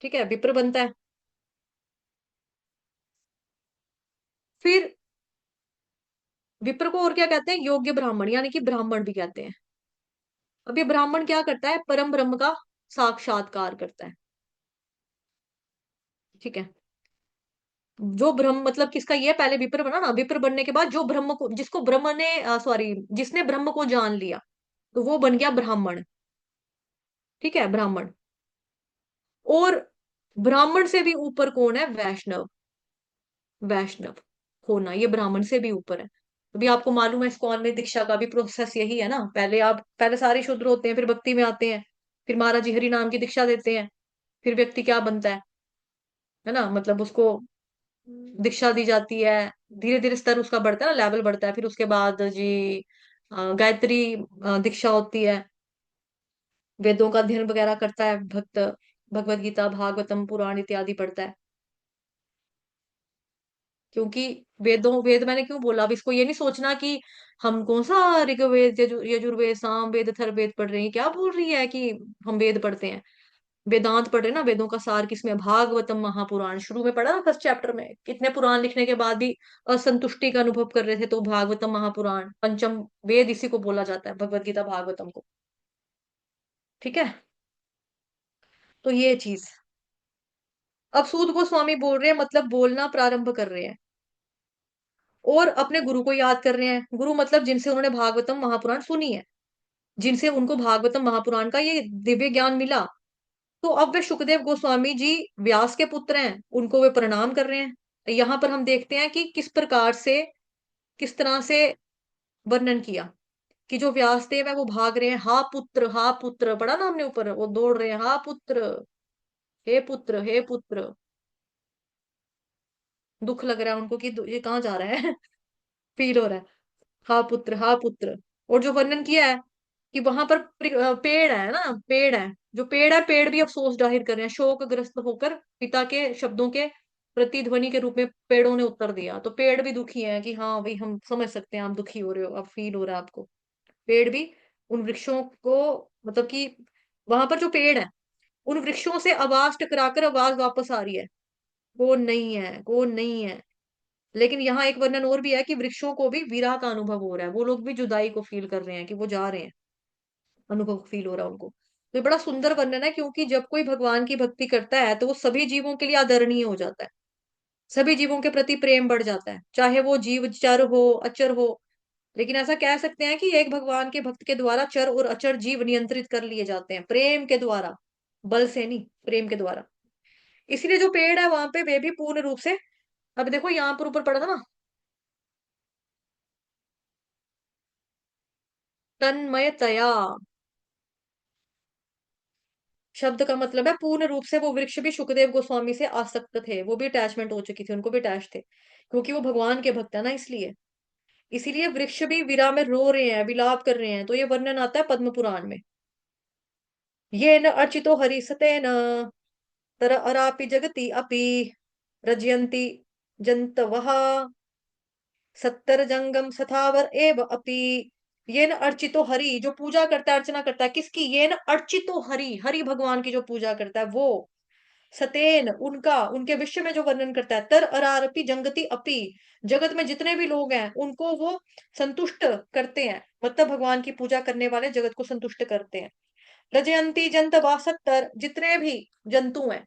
ठीक है, विप्र बनता है। फिर विप्र को और क्या कहते हैं, योग्य ब्राह्मण, यानी कि ब्राह्मण भी कहते हैं। अब ये ब्राह्मण क्या करता है, परम ब्रह्म का साक्षात्कार करता है। ठीक है, जो ब्रह्म मतलब किसका, ये पहले विप्र बना ना, विप्र बनने के बाद जो ब्रह्म को, जिसको ब्रह्म ने सॉरी, जिसने ब्रह्म को जान लिया, तो वो बन गया ब्राह्मण। ठीक है, ब्राह्मण। और ब्राह्मण से भी ऊपर कौन है, वैष्णव। वैष्णव होना ये ब्राह्मण से भी ऊपर है। अभी आपको मालूम है इस्कॉन में दीक्षा का भी प्रोसेस यही है ना, पहले सारे शूद्र होते हैं, फिर भक्ति में आते हैं, फिर महाराज जी हरि नाम की दीक्षा देते हैं, फिर व्यक्ति क्या बनता है ना, मतलब उसको दीक्षा दी जाती है, धीरे धीरे स्तर उसका बढ़ता है ना, लेवल बढ़ता है। फिर उसके बाद जी गायत्री दीक्षा होती है, वेदों का अध्ययन वगैरह करता है भक्त, भगवत गीता भागवतम पुराण इत्यादि पढ़ता है। क्योंकि वेद मैंने क्यों बोला, अब इसको ये नहीं सोचना कि हम कौन सा ऋग्वेद यजुर्वेद सामवेद अथर्ववेद पढ़ रहे हैं, क्या बोल रही है कि हम वेद पढ़ते हैं। वेदांत पढ़ रहे हैं ना, वेदों का सार किसमें है? भागवतम महापुराण शुरू में पढ़ा ना, फर्स्ट चैप्टर में, कितने पुराण लिखने के बाद भी असंतुष्टि का अनुभव कर रहे थे, तो भागवतम महापुराण पंचम वेद इसी को बोला जाता है, भगवत गीता भागवतम को। ठीक है, तो ये चीज। अब सूत गोस्वामी बोल रहे हैं, मतलब बोलना प्रारंभ कर रहे हैं और अपने गुरु को याद कर रहे हैं। गुरु मतलब जिनसे उन्होंने भागवतम महापुराण सुनी है, जिनसे उनको भागवतम महापुराण का ये दिव्य ज्ञान मिला। तो अब वे सुखदेव गोस्वामी जी व्यास के पुत्र हैं, उनको वे प्रणाम कर रहे हैं। यहाँ पर हम देखते हैं कि किस प्रकार से, किस तरह से वर्णन किया कि जो व्यासदेव है वो भाग रहे हैं, हा पुत्र, हा पुत्र, पढ़ा ना हमने ऊपर, वो दौड़ रहे हैं, हा पुत्र, हे पुत्र, हे पुत्र। दुख लग रहा है उनको कि ये कहाँ जा रहा है फील हो रहा है, हा पुत्र, हा पुत्र। और जो वर्णन किया है कि वहां पर पेड़ है ना, पेड़ है, जो पेड़ है, पेड़ भी अफसोस जाहिर कर रहे हैं, शोकग्रस्त होकर पिता के शब्दों के प्रतिध्वनि के रूप में पेड़ों ने उत्तर दिया। तो पेड़ भी दुखी हैं कि हाँ भाई, हम समझ सकते हैं आप दुखी हो रहे हो, अब फील हो रहा है आपको। पेड़ भी उन वृक्षों को, मतलब कि वहां पर जो पेड़ है, उन वृक्षों से आवाज टकरा कर आवाज वापस आ रही है, कौन नहीं है, कौन नहीं है। लेकिन यहाँ एक वर्णन और भी है कि वृक्षों को भी विरह का अनुभव हो रहा है, वो लोग भी जुदाई को फील कर रहे हैं, कि वो जा रहे हैं, अनुभव फील हो रहा है उनको। तो ये बड़ा सुंदर वर्णन है, क्योंकि जब कोई भगवान की भक्ति करता है तो वो सभी जीवों के लिए आदरणीय हो जाता है, सभी जीवों के प्रति प्रेम बढ़ जाता है, चाहे वो जीव चर हो अचर हो। लेकिन ऐसा कह सकते हैं कि एक भगवान के भक्त के द्वारा चर और अचर जीव नियंत्रित कर लिए जाते हैं, प्रेम के द्वारा, बल से नहीं, प्रेम के द्वारा। इसलिए जो पेड़ है वहां पे वे भी पूर्ण रूप से, अब देखो यहाँ पर ऊपर पड़ा था ना, तन्मयतया शब्द का मतलब है पूर्ण रूप से। वो वृक्ष भी सुखदेव गोस्वामी से आसक्त थे, वो भी अटैचमेंट हो चुकी थी, उनको भी अटैच थे, क्योंकि वो भगवान के भक्त है ना, इसलिए। इसीलिए वृक्ष भी विरह में रो रहे हैं, विलाप कर रहे हैं। तो ये वर्णन आता है पद्म पुराण में। ये न अर्चितो हरिसते न तर अरापि जगति अपि रजयन्ति जंतवः सत्तर जंगम सथावर एव अपि। ये न अर्चितो हरि, जो पूजा करता है, अर्चना करता है किसकी, ये न अर्चितो हरि, हरि भगवान की जो पूजा करता है वो, सतेन उनका, उनके विषय में जो वर्णन करता है, तर अरारपि जंगति अपि, जगत में जितने भी लोग हैं उनको वो संतुष्ट करते हैं, मतलब भगवान की पूजा करने वाले जगत को संतुष्ट करते हैं। रजयंती जंत वा सत्तर, जितने भी जंतु हैं,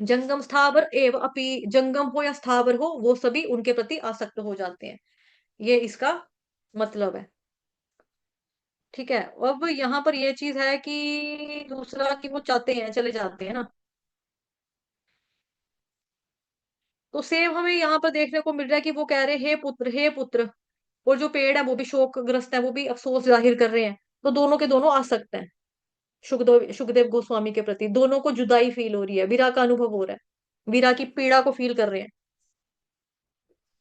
जंगम स्थावर एव अपि, जंगम हो या स्थावर हो, वो सभी उनके प्रति आसक्त हो जाते हैं। ये इसका मतलब है। ठीक है। अब यहाँ पर ये चीज है कि दूसरा, कि वो चाहते हैं चले जाते हैं ना। तो सेम हमें यहाँ पर देखने को मिल रहा है कि वो कह रहे हैं, हे पुत्र, हे पुत्र। और जो पेड़ है वो भी शोकग्रस्त है, वो भी अफसोस जाहिर कर रहे हैं। तो दोनों के दोनों आसक्त हैं, सुखदेव गोस्वामी के प्रति। दोनों को जुदाई फील हो रही है, विरह का अनुभव हो रहा है, विरह की पीड़ा को फील कर रहे हैं।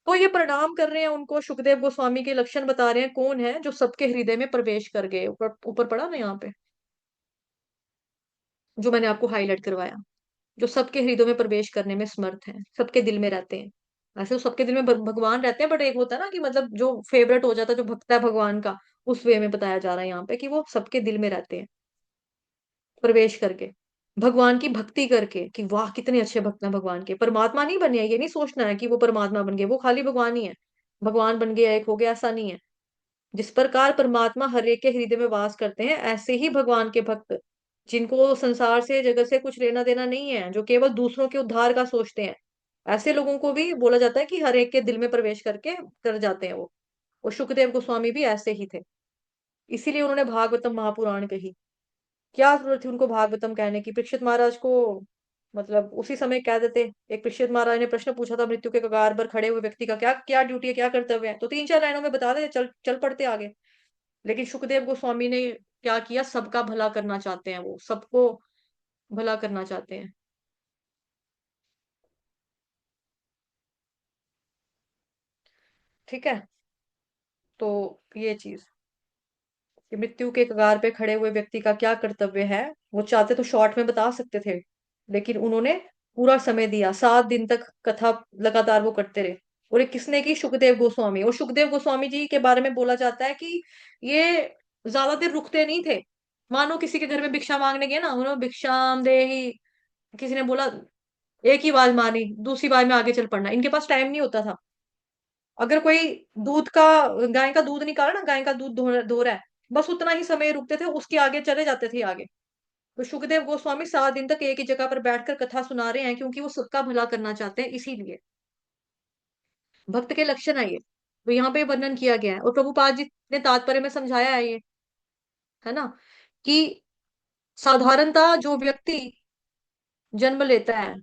तो ये प्रणाम कर रहे हैं उनको, सुखदेव गोस्वामी के लक्षण बता रहे हैं, कौन है जो सबके हृदय में प्रवेश कर गए। ऊपर ऊपर पड़ा ना यहाँ पे, जो मैंने आपको हाईलाइट करवाया, जो सबके हृदय में प्रवेश करने में समर्थ हैं, सबके दिल में रहते हैं। वैसे तो सबके दिल में भगवान रहते हैं, बट एक होता है ना कि मतलब जो फेवरेट हो जाता है, जो भक्त है भगवान का, उस वे में बताया जा रहा है यहाँ पे कि वो सबके दिल में रहते हैं, प्रवेश करके, भगवान की भक्ति करके, कि वाह कितने अच्छे भक्त हैं भगवान के। परमात्मा नहीं बने हैं, ये नहीं सोचना है कि वो परमात्मा बन गए, वो खाली भगवान ही है, भगवान बन गया एक हो गया, ऐसा नहीं है। जिस प्रकार परमात्मा हर एक के हृदय में वास करते हैं, ऐसे ही भगवान के भक्त, जिनको संसार से, जगत से कुछ लेना देना नहीं है, जो केवल दूसरों के उद्धार का सोचते हैं, ऐसे लोगों को भी बोला जाता है कि हर एक के दिल में प्रवेश करके कर जाते हैं वो। और सुखदेव गोस्वामी भी ऐसे ही थे, इसीलिए उन्होंने भागवतम महापुराण कही। क्या जरूरत थी उनको भागवतम कहने की, परीक्षित महाराज को मतलब उसी समय कह देते। एक परीक्षित महाराज ने प्रश्न पूछा था, मृत्यु के कगार पर खड़े हुए व्यक्ति का क्या क्या ड्यूटी है, क्या कर्तव्य है, तो तीन चार लाइनों में बता देते, चल चल पड़ते आगे। लेकिन सुखदेव गोस्वामी ने क्या किया, सबका भला करना चाहते हैं, वो सबको भला करना चाहते हैं। ठीक है। तो ये चीज, कि मृत्यु के कगार पे खड़े हुए व्यक्ति का क्या कर्तव्य है, वो चाहते तो शॉर्ट में बता सकते थे, लेकिन उन्होंने पूरा समय दिया, 7 दिन तक कथा लगातार वो करते रहे। और ये किसने की, सुखदेव गोस्वामी। और सुखदेव गोस्वामी जी के बारे में बोला जाता है कि ये ज्यादा देर रुकते नहीं थे। मानो किसी के घर में भिक्षा मांगने गए ना, उन्होंने भिक्षाम दे ही, किसी ने बोला, एक ही आवाज मारी, दूसरी बार में आगे चल पड़ना, इनके पास टाइम नहीं होता था। अगर कोई दूध का, गाय का दूध निकाला ना, गाय का दूध धो रहा है, बस उतना ही समय रुकते थे, उसके आगे चले जाते थे आगे। तो सुखदेव गोस्वामी 7 दिन तक एक ही जगह पर बैठकर कथा सुना रहे हैं, क्योंकि वो सबका भला करना चाहते हैं, इसीलिए। भक्त के लक्षण है ये, तो यहाँ पे वर्णन किया गया है, और प्रभुपाद जी ने तात्पर्य में समझाया है ये, है ना, कि साधारणतः जो व्यक्ति जन्म लेता है,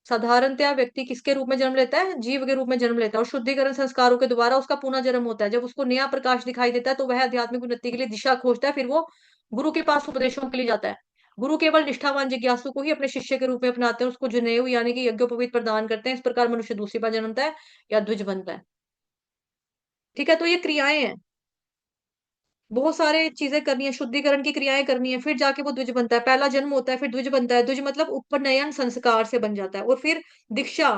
साधारणतया व्यक्ति किसके रूप में जन्म लेता है, जीव के रूप में जन्म लेता है, और शुद्धिकरण संस्कारों के द्वारा उसका पुनः जन्म होता है। जब उसको नया प्रकाश दिखाई देता है तो वह आध्यात्मिक उन्नति के लिए दिशा खोजता है, फिर वो गुरु के पास उपदेशों के लिए जाता है। गुरु केवल निष्ठावान जिज्ञासु को ही अपने शिष्य के रूप में अपनाते हैं, उसको जनेऊ यानी कि यज्ञोपवीत प्रदान करते हैं। इस प्रकार मनुष्य दूसरी बार जन्मता है या द्विज बनता है। ठीक है। तो ये क्रियाएं हैं, बहुत सारे चीजें करनी है, शुद्धिकरण की क्रियाएं करनी है, फिर जाके वो द्विज बनता है। पहला जन्म होता है, फिर द्विज बनता है। द्विज मतलब उपनयन संस्कार से बन जाता है, और फिर दीक्षा।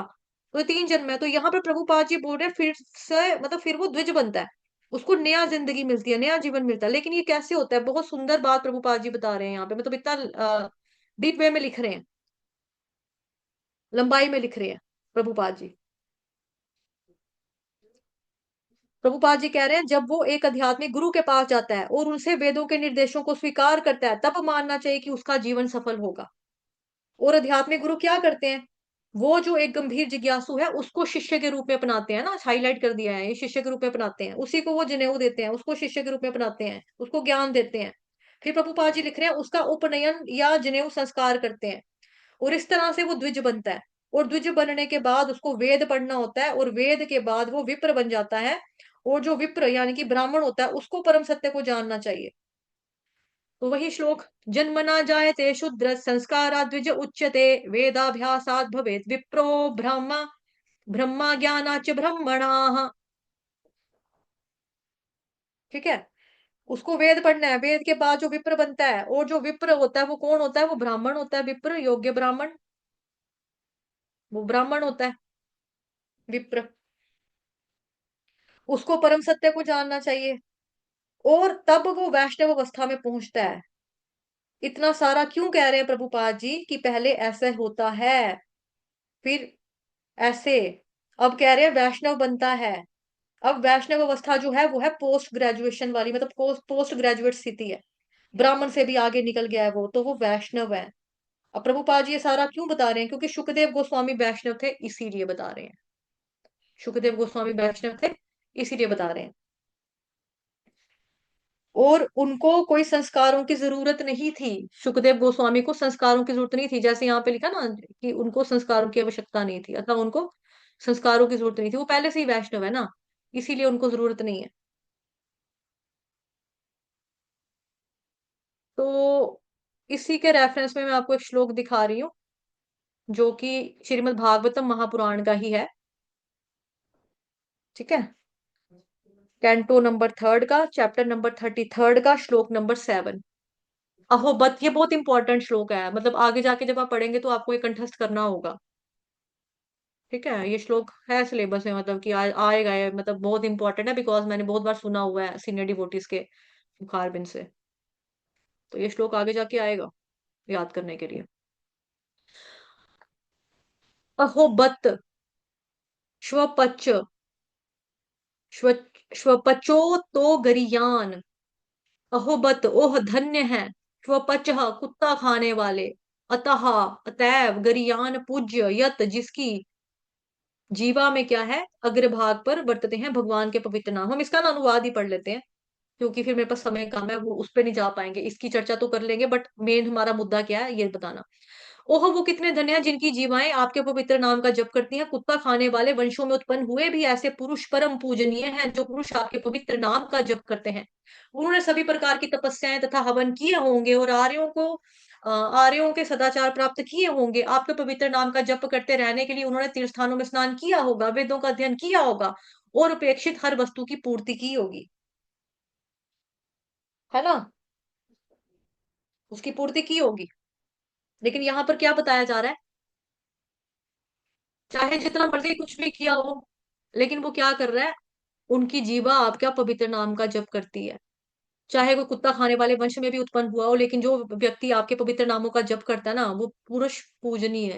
तो 3 जन्म है। तो यहाँ पे प्रभुपाद जी बोल रहे हैं फिर से, मतलब फिर वो द्विज बनता है, उसको नया जिंदगी मिलती है, नया जीवन मिलता है। लेकिन ये कैसे होता है, बहुत सुंदर बात प्रभुपाद जी बता रहे हैं यहाँ पे, मतलब इतना डीप वे में लिख रहे हैं, लंबाई में लिख रहे हैं प्रभुपाद जी। प्रभुपाद जी कह रहे हैं जब वो एक आध्यात्मिक गुरु के पास जाता है और उनसे वेदों के निर्देशों को स्वीकार करता है, तब मानना चाहिए कि उसका जीवन सफल होगा। और आध्यात्मिक गुरु क्या करते हैं, वो जो एक गंभीर जिज्ञासु है उसको शिष्य के रूप में अपनाते हैं ना, हाईलाइट कर दिया है, ये शिष्य के रूप में अपनाते हैं, उसी को वो जनेऊ देते हैं, उसको शिष्य के रूप में अपनाते हैं, उसको ज्ञान देते हैं। फिर प्रभुपाद जी लिख रहे हैं उसका उपनयन या जनेऊ संस्कार करते हैं, और इस तरह से वो द्विज बनता है। और द्विज बनने के बाद उसको वेद पढ़ना होता है, और वेद के बाद वो विप्र बन जाता है। और जो विप्र यानी कि ब्राह्मण होता है, उसको परम सत्य को जानना चाहिए। तो वही श्लोक, जन्मना जायते शूद्र संस्कारा द्विज उच्यते, वेदाभ्यासात् भवेत् विप्रो ब्रह्मा, ब्रह्मा ज्ञानाच ब्रह्मणाः। ठीक है, उसको वेद पढ़ना है, वेद के बाद जो विप्र बनता है, और जो विप्र होता है वो कौन होता है, वो ब्राह्मण होता है। विप्र योग्य ब्राह्मण, वो ब्राह्मण होता है विप्र। उसको परम सत्य को जानना चाहिए, और तब वो वैष्णव अवस्था में पहुंचता है। इतना सारा क्यों कह रहे हैं प्रभुपाद जी कि पहले ऐसे होता है, फिर ऐसे, अब कह रहे हैं वैष्णव बनता है। अब वैष्णव अवस्था जो है वो है पोस्ट ग्रेजुएशन वाली, मतलब पोस्ट ग्रेजुएट स्थिति है। ब्राह्मण से भी आगे निकल गया है वो, तो वो वैष्णव है। अब प्रभुपाद जी ये सारा क्यों बता रहे हैं, क्योंकि सुखदेव गोस्वामी वैष्णव थे, इसीलिए बता रहे हैं। सुखदेव गोस्वामी वैष्णव थे, इसीलिए बता रहे हैं। और उनको कोई संस्कारों की जरूरत नहीं थी। सुखदेव गोस्वामी को संस्कारों की जरूरत नहीं थी, जैसे यहाँ पे लिखा ना कि उनको संस्कारों की आवश्यकता नहीं थी, अतः उनको संस्कारों की जरूरत नहीं थी, वो पहले से ही वैष्णव है ना, इसीलिए उनको जरूरत नहीं है। तो इसी के रेफरेंस में मैं आपको एक श्लोक दिखा रही हूँ, जो कि श्रीमद् भागवतम महापुराण का ही है। ठीक है, कैंटो नंबर 3 का, चैप्टर नंबर 33 का, श्लोक नंबर 7। अहो बत, ये बहुत इंपॉर्टेंट श्लोक है, मतलब आगे जाके जब आप पढ़ेंगे तो आपको ये कंठस्थ करना होगा। ठीक है, ये श्लोक है सिलेबस में, मतलब कि आएगा ये, मतलब बहुत इंपॉर्टेंट है, बिकॉज मैंने बहुत बार सुना हुआ है सीनियर डिवोटीज के मुखारबिन से। तो ये श्लोक आगे जाके आएगा याद करने के लिए। अहो बत श्वपच, श्व श्वपचो तो गरियान, अहोबत ओह धन्य है, स्वपचह कुत्ता खाने वाले, अतः अतैव गरियान पूज्य यत जिसकी जीवा में क्या है, अग्रभाग पर वर्तते हैं भगवान के पवित्र नाम। हम इसका ना अनुवाद ही पढ़ लेते हैं, क्योंकि फिर मेरे पास समय कम है, वो उस पर नहीं जा पाएंगे, इसकी चर्चा तो कर लेंगे, बट मेन हमारा मुद्दा क्या है ये बताना। ओह वो कितने धन्य हैं जिनकी जीवाएं आपके पवित्र नाम का जप करती हैं। कुत्ता खाने वाले वंशों में उत्पन्न हुए भी ऐसे पुरुष परम पूजनीय हैं, जो पुरुष आपके पवित्र नाम का जप करते हैं। उन्होंने सभी प्रकार की तपस्याएं तथा हवन किए होंगे, और आर्यों के सदाचार प्राप्त किए होंगे। आपके पवित्र नाम का जप करते रहने के लिए उन्होंने तीर्थ स्थानों में स्नान किया होगा, वेदों का अध्ययन किया होगा, और अपेक्षित हर वस्तु की पूर्ति की होगी। है ना, उसकी पूर्ति की होगी। लेकिन यहाँ पर क्या बताया जा रहा है, चाहे जितना मर्जी कुछ भी किया हो, लेकिन वो क्या कर रहा है, उनकी जीवा आपका पवित्र नाम का जप करती है। चाहे वो कुत्ता खाने वाले वंश में भी उत्पन्न हुआ हो, लेकिन जो व्यक्ति आपके पवित्र नामों का जप करता है ना, वो पुरुष पूजनीय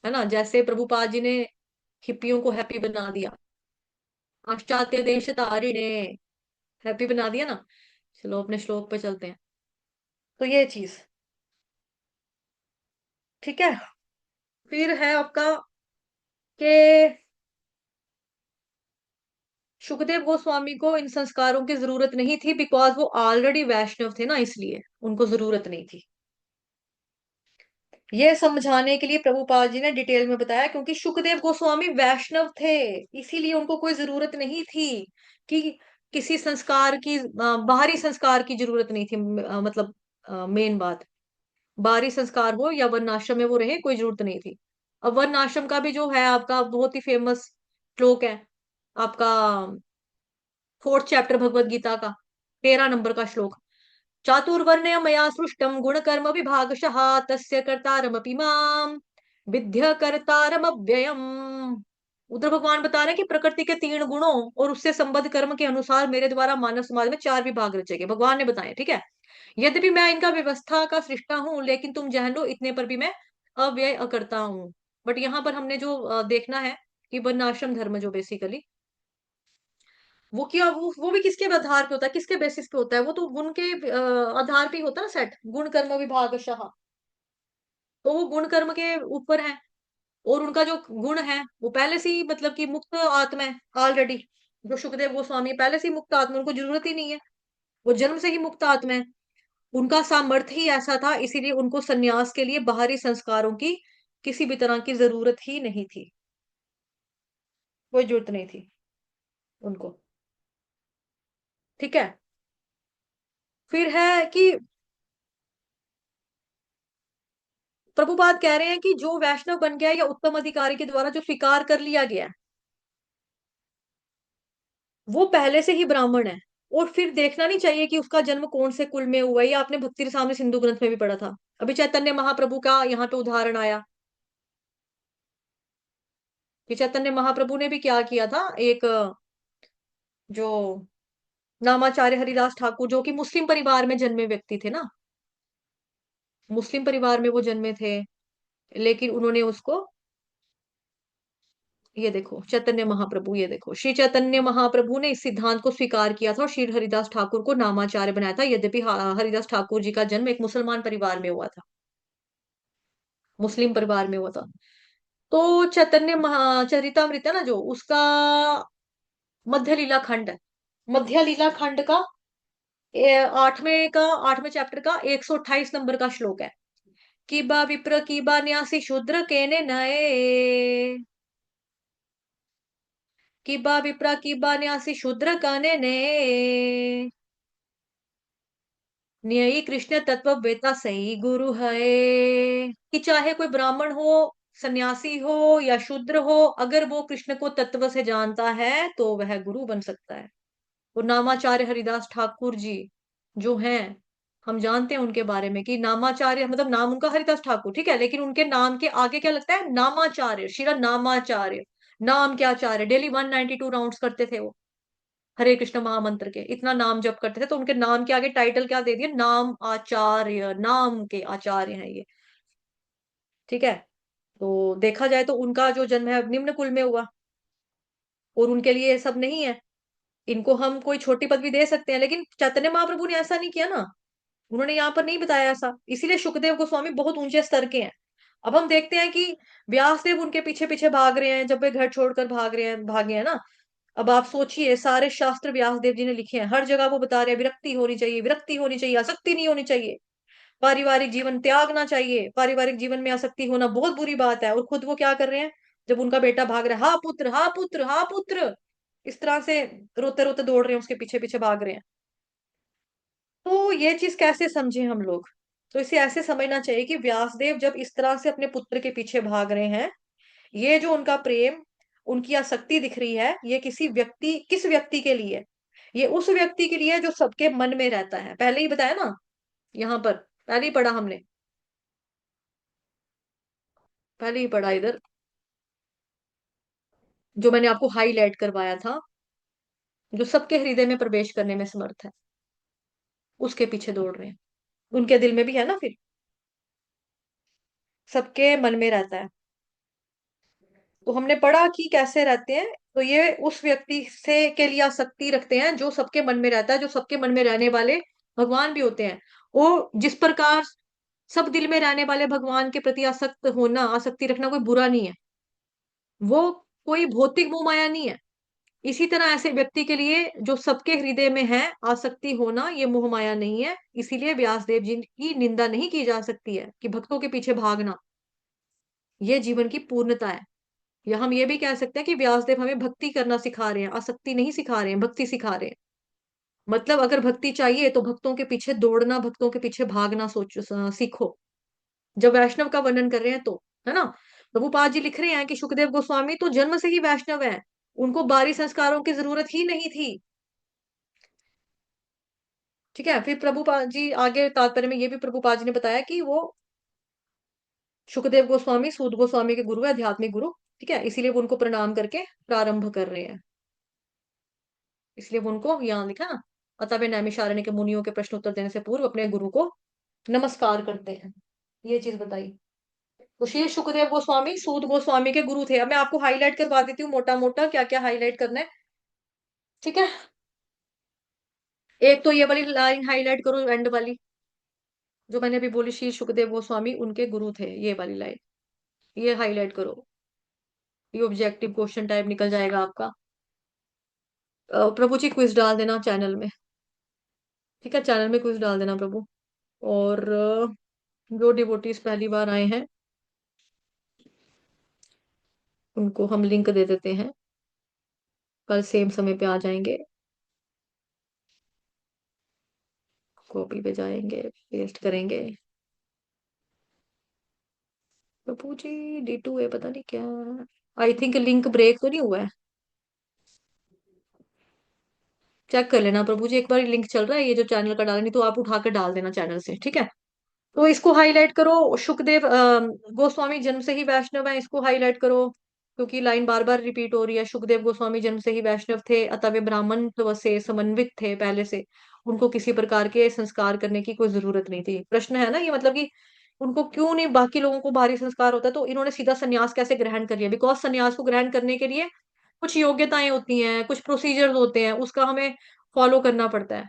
है ना। जैसे प्रभुपाद जी ने हिप्पियों को हैप्पी बना दिया, पाश्चात्य देश तारिणे, हैप्पी बना दिया ना। चलो अपने श्लोक पे चलते हैं। तो ये चीज, ठीक है। फिर है आपका कि सुखदेव गोस्वामी को इन संस्कारों की जरूरत नहीं थी, बिकॉज वो ऑलरेडी वैष्णव थे ना, इसलिए उनको जरूरत नहीं थी। ये समझाने के लिए प्रभुपाद जी ने डिटेल में बताया, क्योंकि सुखदेव गोस्वामी वैष्णव थे, इसीलिए उनको कोई जरूरत नहीं थी कि किसी संस्कार की, बाहरी संस्कार की जरूरत नहीं थी। मतलब मेन बात, बाहरी संस्कार हो या वर्ण आश्रम में वो रहे, कोई जरूरत नहीं थी। अब वर्ण आश्रम का भी जो है आपका बहुत ही फेमस श्लोक है आपका, 4th चैप्टर भगवत गीता का 13 नंबर का श्लोक। चातुर्वर्ण्य मया सृष्टम गुण कर्म विभागशः तस्य कर्तारमपि माम विद्य कर्तारमव्ययम। उधर भगवान बता रहे हैं कि प्रकृति के 3 गुणों और उससे संबद्ध कर्म के अनुसार मेरे द्वारा मानव समाज में 4 विभाग रचे गए, भगवान ने बताए, ठीक है। यद्यपि मैं इनका व्यवस्था का सृष्टा हूं, लेकिन तुम जान लो इतने पर भी मैं अव्यय अकर्ता हूं। बट यहाँ पर हमने जो देखना है कि वर्णाश्रम धर्म जो बेसिकली वो क्या, वो भी किसके आधार पे होता है, किसके बेसिस पे होता है, वो तो गुण के आधार पे ही होता है ना सेट, गुण कर्म विभागशः। तो वो गुण कर्म के ऊपर है। और उनका जो गुण है वो पहले से ही मतलब कि मुक्त आत्मा है ऑलरेडी। जो सुखदेव गोस्वामी है, पहले से ही मुक्त आत्मा, उनको जरूरत ही नहीं है, वो जन्म से ही मुक्त आत्मा है। उनका सामर्थ्य ही ऐसा था, इसीलिए उनको सन्यास के लिए बाहरी संस्कारों की किसी भी तरह की जरूरत ही नहीं थी। कोई जरूरत नहीं थी उनको, ठीक है। फिर है कि प्रभुपाद कह रहे हैं कि जो वैष्णव बन गया या उत्तम अधिकारी के द्वारा जो स्वीकार कर लिया गया है, वो पहले से ही ब्राह्मण है। और फिर देखना नहीं चाहिए कि उसका जन्म कौन से कुल में हुआ है, ये आपने भक्ति रसामृत सिंधु ग्रंथ में भी पढ़ा था। अभी चैतन्य महाप्रभु का यहाँ पे उदाहरण आया कि चैतन्य महाप्रभु ने भी क्या किया था, एक जो नामाचार्य हरिदास ठाकुर, जो कि मुस्लिम परिवार में जन्मे व्यक्ति थे ना, मुस्लिम परिवार में वो जन्मे थे, लेकिन उन्होंने उसको, ये देखो चैतन्य महाप्रभु, ये देखो श्री चैतन्य महाप्रभु ने इस सिद्धांत को स्वीकार किया था और श्री हरिदास ठाकुर को नामाचार्य बनाया था, यद्यपि हरिदास ठाकुर जी का जन्म एक मुसलमान परिवार में हुआ था, मुस्लिम परिवार में हुआ था। तो चैतन्य चरितामृत है ना जो, उसका मध्य लीला खंड है, मध्य लीला खंड का 8वें चैप्टर का 128 नंबर का श्लोक है। किबा विप्र किबा न्यासी शूद्र केने नए, किबा विप्रा किबा न्यासी शूद्र कने ने, न्यायी कृष्ण तत्व वेता सही गुरु है। कि चाहे कोई ब्राह्मण हो, सन्यासी हो या शूद्र हो, अगर वो कृष्ण को तत्व से जानता है तो वह गुरु बन सकता है। और नामाचार्य हरिदास ठाकुर जी जो हैं, हम जानते हैं उनके बारे में कि नामाचार्य मतलब नाम उनका हरिदास ठाकुर, ठीक है, लेकिन उनके नाम के आगे क्या लगता है, नामाचार्य, शिरा नामाचार्य। नाम क्या आचार्य, डेली 192 राउंड्स करते थे वो, हरे कृष्ण महामंत्र के इतना नाम जप करते थे, तो उनके नाम के आगे टाइटल क्या दे दिया, नाम आचार्य, नाम के आचार्य हैं ये, ठीक है। तो देखा जाए तो उनका जो जन्म है निम्न कुल में हुआ, और उनके लिए ये सब नहीं है, इनको हम कोई छोटी पदवी दे सकते हैं, लेकिन चैतन्य महाप्रभु ने ऐसा नहीं किया ना, उन्होंने यहाँ पर नहीं बताया ऐसा, इसीलिए सुखदेव गोस्वामी बहुत ऊंचे स्तर के हैं। अब हम देखते हैं कि व्यासदेव उनके पीछे पीछे भाग रहे हैं, जब वे घर छोड़कर भागे हैं ना। अब आप सोचिए, सारे शास्त्र व्यासदेव जी ने लिखे हैं, हर जगह वो बता रहे हैं विरक्ति होनी चाहिए, विरक्ति होनी चाहिए, आसक्ति नहीं होनी चाहिए, पारिवारिक जीवन त्यागना चाहिए, पारिवारिक जीवन में आसक्ति होना बहुत बुरी बात है। और खुद वो क्या कर रहे हैं, जब उनका बेटा भाग रहा है, हा पुत्र हा पुत्र हा पुत्र, इस तरह से रोते रोते दौड़ रहे हैं, उसके पीछे पीछे भाग रहे हैं। तो ये चीज कैसे समझे हम लोग, तो इसे ऐसे समझना चाहिए कि व्यासदेव जब इस तरह से अपने पुत्र के पीछे भाग रहे हैं, ये जो उनका प्रेम, उनकी आसक्ति दिख रही है, ये किसी व्यक्ति, किस व्यक्ति के लिए, ये उस व्यक्ति के लिए जो सबके मन में रहता है, पहले ही बताया ना, यहाँ पर पहले ही पढ़ा हमने, पहले ही पढ़ा इधर, जो मैंने आपको हाईलाइट करवाया था, जो सबके हृदय में प्रवेश करने में समर्थ है, उसके पीछे दौड़ रहे हैं। उनके दिल में भी है ना फिर, सबके मन में रहता है। तो हमने पढ़ा कि कैसे रहते हैं, तो ये उस व्यक्ति से के लिए आसक्ति रखते हैं जो सबके मन में रहता है, जो सबके मन में रहने वाले भगवान भी होते हैं। वो जिस प्रकार सब दिल में रहने वाले भगवान के प्रति आसक्त होना, आसक्ति रखना कोई बुरा नहीं है, वो कोई भौतिक मोह माया नहीं है। इसी तरह ऐसे व्यक्ति के लिए जो सबके हृदय में है, आसक्ति होना ये मोह माया नहीं है। इसीलिए व्यासदेव जी की निंदा नहीं की जा सकती है कि भक्तों के पीछे भागना ये जीवन की पूर्णता है। या हम ये भी कह सकते हैं कि व्यासदेव हमें भक्ति करना सिखा रहे हैं, आसक्ति नहीं सिखा रहे हैं, भक्ति सिखा रहे हैं। मतलब अगर भक्ति चाहिए तो भक्तों के पीछे दौड़ना, भक्तों के पीछे भागना सोचो, सीखो। जब वैष्णव का वर्णन कर रहे हैं तो, है ना, प्रभुपाद जी लिख रहे हैं कि सुखदेव गोस्वामी तो जन्म से ही वैष्णव है, उनको बाहरी संस्कारों की जरूरत ही नहीं थी। ठीक है। फिर प्रभुपाद जी आगे तात्पर्य में ये भी प्रभुपाद जी ने बताया कि वो सुखदेव गोस्वामी सूत गोस्वामी के गुरु है, आध्यात्मिक गुरु। ठीक है, इसीलिए वो उनको प्रणाम करके प्रारंभ कर रहे हैं। इसलिए वो उनको यहाँ लिखा ना, अतः वे नैमिषारण्य के मुनियों के प्रश्न उत्तर देने से पूर्व अपने गुरु को नमस्कार करते हैं। ये चीज बताई। तो श्री सुखदेव गोस्वामी सूत गोस्वामी के गुरु थे। अब मैं आपको हाईलाइट करवा देती हूँ मोटा मोटा क्या क्या हाईलाइट करना है। ठीक है। एक तो ये वाली लाइन हाईलाइट करो, एंड वाली जो मैंने अभी बोली, श्री सुखदेव गोस्वामी उनके गुरु थे, ये वाली लाइन ये हाईलाइट करो। ये ऑब्जेक्टिव क्वेश्चन टाइप निकल जाएगा आपका। प्रभु जी क्विज डाल देना चैनल में। ठीक है, चैनल में क्विज डाल देना प्रभु। और जो डिवोटीज पहली बार आए हैं उनको हम लिंक दे देते हैं, कल सेम समय पे आ जाएंगे, कॉपी पे जाएंगे, पेस्ट करेंगे। प्रभु जी D2 है, पता नहीं क्या। आई थिंक लिंक ब्रेक तो नहीं हुआ है। चेक कर लेना प्रभु जी एक बार, लिंक चल रहा है ये जो चैनल का डाला, नहीं तो आप उठा कर डाल देना चैनल से। ठीक है। तो इसको हाईलाइट करो। सुखदेव गोस्वामी जन्म से ही वैष्णव है, इसको हाईलाइट करो, क्योंकि लाइन बार बार रिपीट हो रही है। सुखदेव गोस्वामी जन्म से ही वैष्णव थे, अतः वे ब्राह्मणत्व से समन्वित थे पहले से। उनको किसी प्रकार के संस्कार करने की कोई जरूरत नहीं थी। प्रश्न है ना ये, मतलब कि उनको क्यों नहीं, बाकी लोगों को भारी संस्कार होता है तो इन्होंने सीधा संन्यास कैसे ग्रहण कर लिया? बिकॉज संन्यास को ग्रहण करने के लिए कुछ योग्यताएं होती हैं, कुछ प्रोसीजर्स होते हैं, उसका हमें फॉलो करना पड़ता है।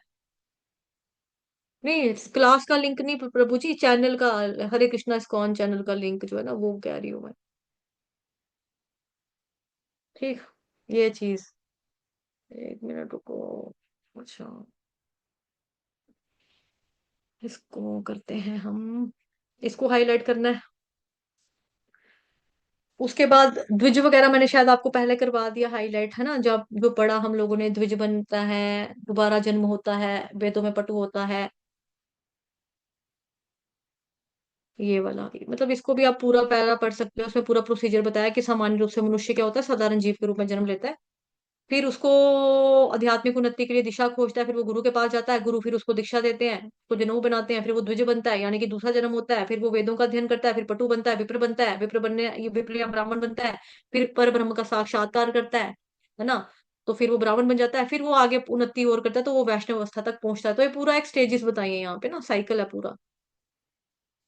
नहीं, क्लास का लिंक नहीं प्रभु जी, चैनल का, हरे कृष्णा इस्कॉन चैनल का लिंक जो है ना, वो कह रही हूँ मैं। ठीक, ये चीज। एक मिनट रुको। अच्छा, इसको करते हैं हम, इसको हाईलाइट करना है। उसके बाद द्विज वगैरह मैंने शायद आपको पहले करवा दिया हाईलाइट, है ना, जब जो पढ़ा हम लोगों ने, द्विज बनता है, दोबारा जन्म होता है, वेदों में पटु होता है, ये वाला। मतलब इसको भी आप पूरा पैरा पढ़ सकते हो, उसमें पूरा प्रोसीजर बताया कि सामान्य रूप से मनुष्य क्या होता है, साधारण जीव के रूप में जन्म लेता है। फिर उसको आध्यात्मिक उन्नति के लिए दिशा खोजता है, फिर वो गुरु के पास जाता है, गुरु फिर उसको दीक्षा देते हैं, तो जनेऊ बनाते हैं, फिर वो द्विज बनता है, यानी कि दूसरा जन्म होता है। फिर वो वेदों का अध्ययन करता है, फिर पटु बनता है, विप्र बनता है, विप्र बनने ये विप्र या ब्राह्मण बनता है, फिर पर ब्रह्म का साक्षात्कार करता है ना, तो फिर वो ब्राह्मण बन जाता है, फिर वो आगे उन्नति और करता है, तो वो वैष्णव अवस्था तक पहुंचता है। तो ये पूरा एक स्टेजेस बताइए यहाँ पे ना, साइकिल है पूरा,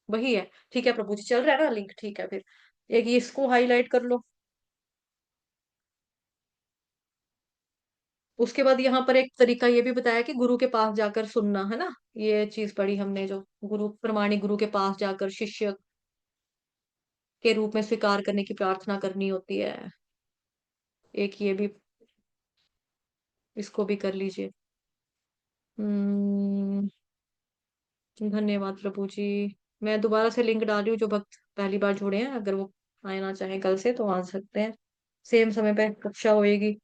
वही है। ठीक है प्रभु जी, चल रहा है ना लिंक? ठीक है फिर, एक ये इसको हाईलाइट कर लो। उसके बाद यहाँ पर एक तरीका ये भी बताया कि गुरु के पास जाकर सुनना, है ना। ये चीज पढ़ी हमने जो, गुरु प्रमाणिक गुरु के पास जाकर शिष्य के रूप में स्वीकार करने की प्रार्थना करनी होती है। एक ये भी, इसको भी कर लीजिए। हम्म। धन्यवाद प्रभु जी। मैं दोबारा से लिंक डाल रही हूँ, जो भक्त पहली बार जुड़े हैं, अगर वो आना चाहे कल से तो आ सकते हैं, सेम समय पे कक्षा होएगी।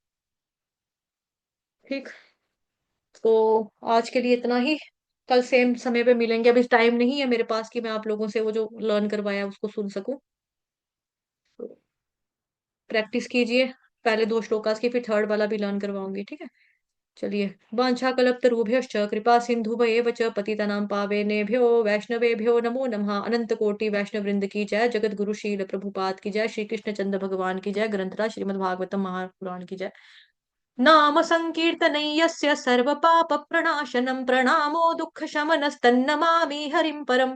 ठीक। तो आज के लिए इतना ही, कल सेम समय पे मिलेंगे। अभी टाइम नहीं है मेरे पास कि मैं आप लोगों से वो जो लर्न करवाया उसको सुन सकूं। प्रैक्टिस कीजिए, पहले दो श्लोकास की, फिर थर्ड वाला भी लर्न करवाऊंगी। ठीक है। चलिए। वाञ्छा कल्पतरुभ्यश्च कृपा सिन्धुभयेव च पतितानां पावनेभ्यो वैष्णवेभ्यो नमो नमः। अनंत कोटि वैष्णव वृंद की जय, जगत गुरु शील प्रभुपाद की जय, श्री कृष्ण चंद्र भगवान की जय, ग्रंथराज श्रीमद् भागवतम महापुराण की जय। नाम संकीर्तनै यस्य सर्व पाप प्रणाशनम, प्रणामो दुःख शमनस्तन्नमामि हरिं परम्।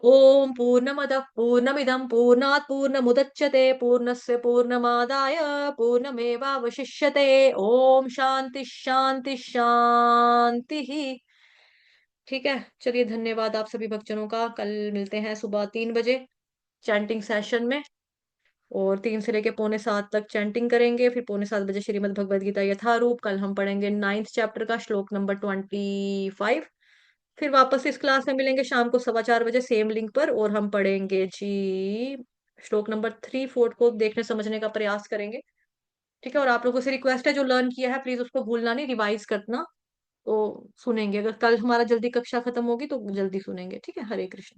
ओम पूर्णमदः पूर्णमिदं पूर्णात् पूर्णमुदच्यते, पूर्णस्य पूर्णमादाय पूर्णमेवावशिष्यते। ओम शांति शांति शांति ही। ठीक है। चलिए, धन्यवाद आप सभी भक्तजनों का। कल मिलते हैं सुबह 3 बजे चैंटिंग सेशन में, और 3 से लेके 6:45 तक चैंटिंग करेंगे। फिर 6:45 बजे श्रीमद् भगवद गीता यथारूप। कल हम पढ़ेंगे 9th चैप्टर का श्लोक नंबर 25। फिर वापस इस क्लास में मिलेंगे शाम को 4:15 बजे सेम लिंक पर, और हम पढ़ेंगे जी श्लोक नंबर 3 4 को देखने समझने का प्रयास करेंगे। ठीक है। और आप लोगों से रिक्वेस्ट है, जो लर्न किया है प्लीज उसको भूलना नहीं, रिवाइज करना। तो सुनेंगे, अगर कल हमारा जल्दी कक्षा खत्म होगी तो जल्दी सुनेंगे। ठीक है। हरे कृष्ण।